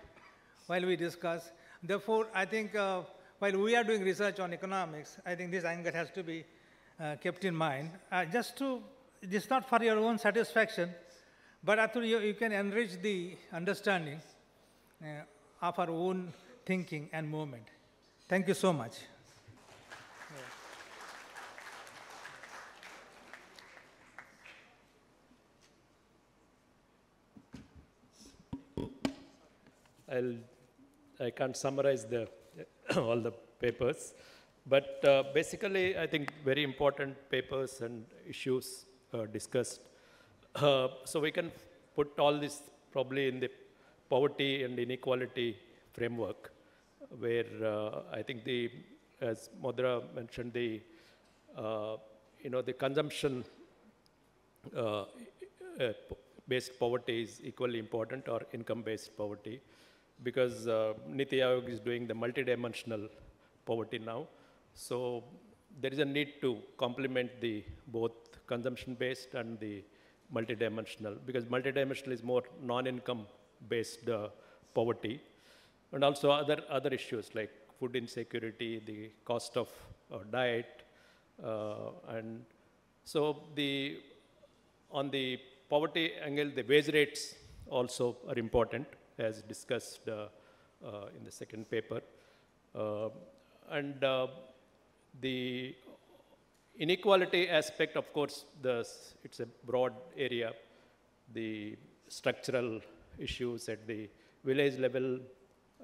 while we discuss. Therefore, I think while we are doing research on economics, I think this angle has to be kept in mind. This is not for your own satisfaction, but actually you can enrich the understanding of our own thinking and movement. Thank you so much. I can't summarize all the papers, but basically I think very important papers and issues discussed. So we can put all this probably in the poverty and inequality framework, where I think as Madhura mentioned, the consumption based poverty is equally important, or income-based poverty, because Niti Aayog is doing the multidimensional poverty now. So there is a need to complement the both consumption-based and the multidimensional, because multidimensional is more non-income based poverty, and also other issues like food insecurity, the cost of diet, and so on the poverty angle, the wage rates also are important, as discussed in the second paper. And the inequality aspect, of course, it's a broad area. The structural issues at the village level,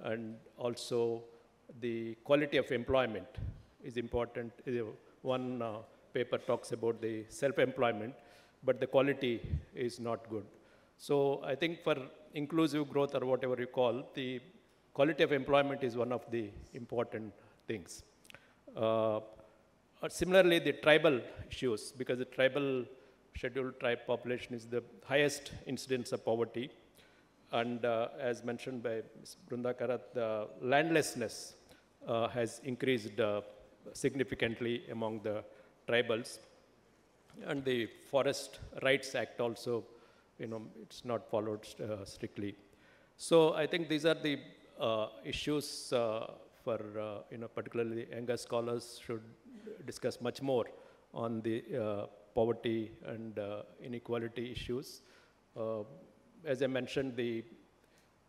and also the quality of employment is important. One paper talks about the self-employment, but the quality is not good. So I think for inclusive growth, or whatever you call, the quality of employment is one of the important things. Similarly, the tribal issues, because the tribal scheduled tribe population is the highest incidence of poverty. And as mentioned by Ms. Brinda Karat, the landlessness has increased significantly among the tribals. And the Forest Rights Act also, it's not followed strictly. So I think these are the issues for, particularly younger scholars should discuss much more on the poverty and inequality issues. As I mentioned, the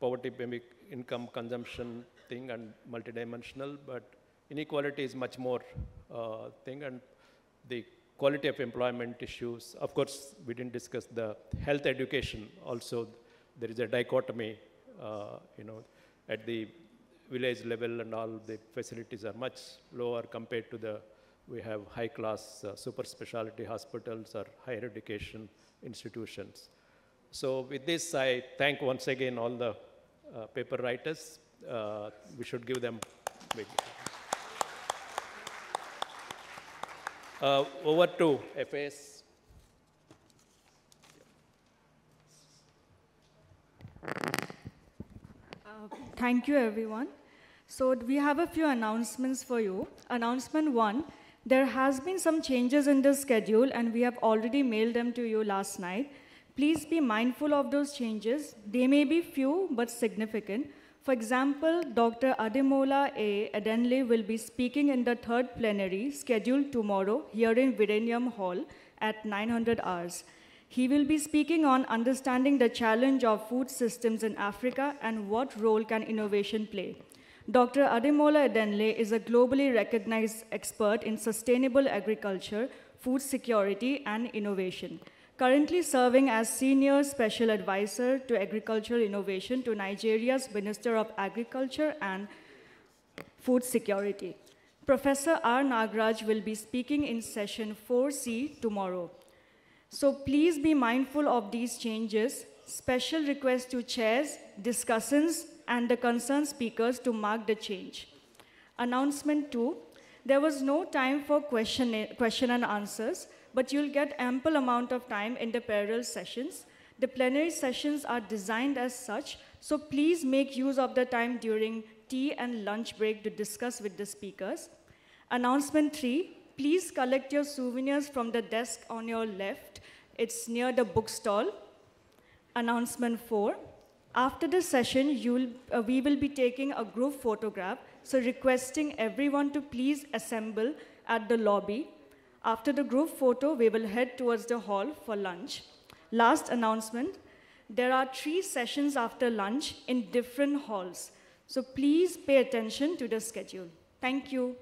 poverty, maybe income, consumption thing, and multidimensional, but inequality is much more thing, and the quality of employment issues. Of course, we didn't discuss the health education. Also, there is a dichotomy, at the village level, and all the facilities are much lower compared to we have high-class super specialty hospitals or higher education institutions. So with this, I thank once again all the paper writers. We should give them big. Over to FAS. Thank you, everyone. So we have a few announcements for you. Announcement 1, there has been some changes in the schedule, and we have already mailed them to you last night. Please be mindful of those changes. They may be few, but significant. For example, Dr. Ademola A. Adenle will be speaking in the third plenary scheduled tomorrow here in Virenium Hall at 900 hours. He will be speaking on understanding the challenge of food systems in Africa and what role can innovation play. Dr. Ademola Adenle is a globally recognized expert in sustainable agriculture, food security, and innovation, currently serving as Senior Special Advisor to Agricultural Innovation to Nigeria's Minister of Agriculture and Food Security. Professor R. Nagraj will be speaking in session 4C tomorrow. So please be mindful of these changes. Special request to chairs, discussants, and the concerned speakers to mark the change. Announcement 2, there was no time for question and answers, but you'll get ample amount of time in the parallel sessions. The plenary sessions are designed as such, so please make use of the time during tea and lunch break to discuss with the speakers. Announcement 3, please collect your souvenirs from the desk on your left. It's near the bookstall. Announcement 4, after the session, we will be taking a group photograph, so requesting everyone to please assemble at the lobby. After the group photo, we will head towards the hall for lunch. Last announcement, there are 3 sessions after lunch in different halls, so please pay attention to the schedule. Thank you.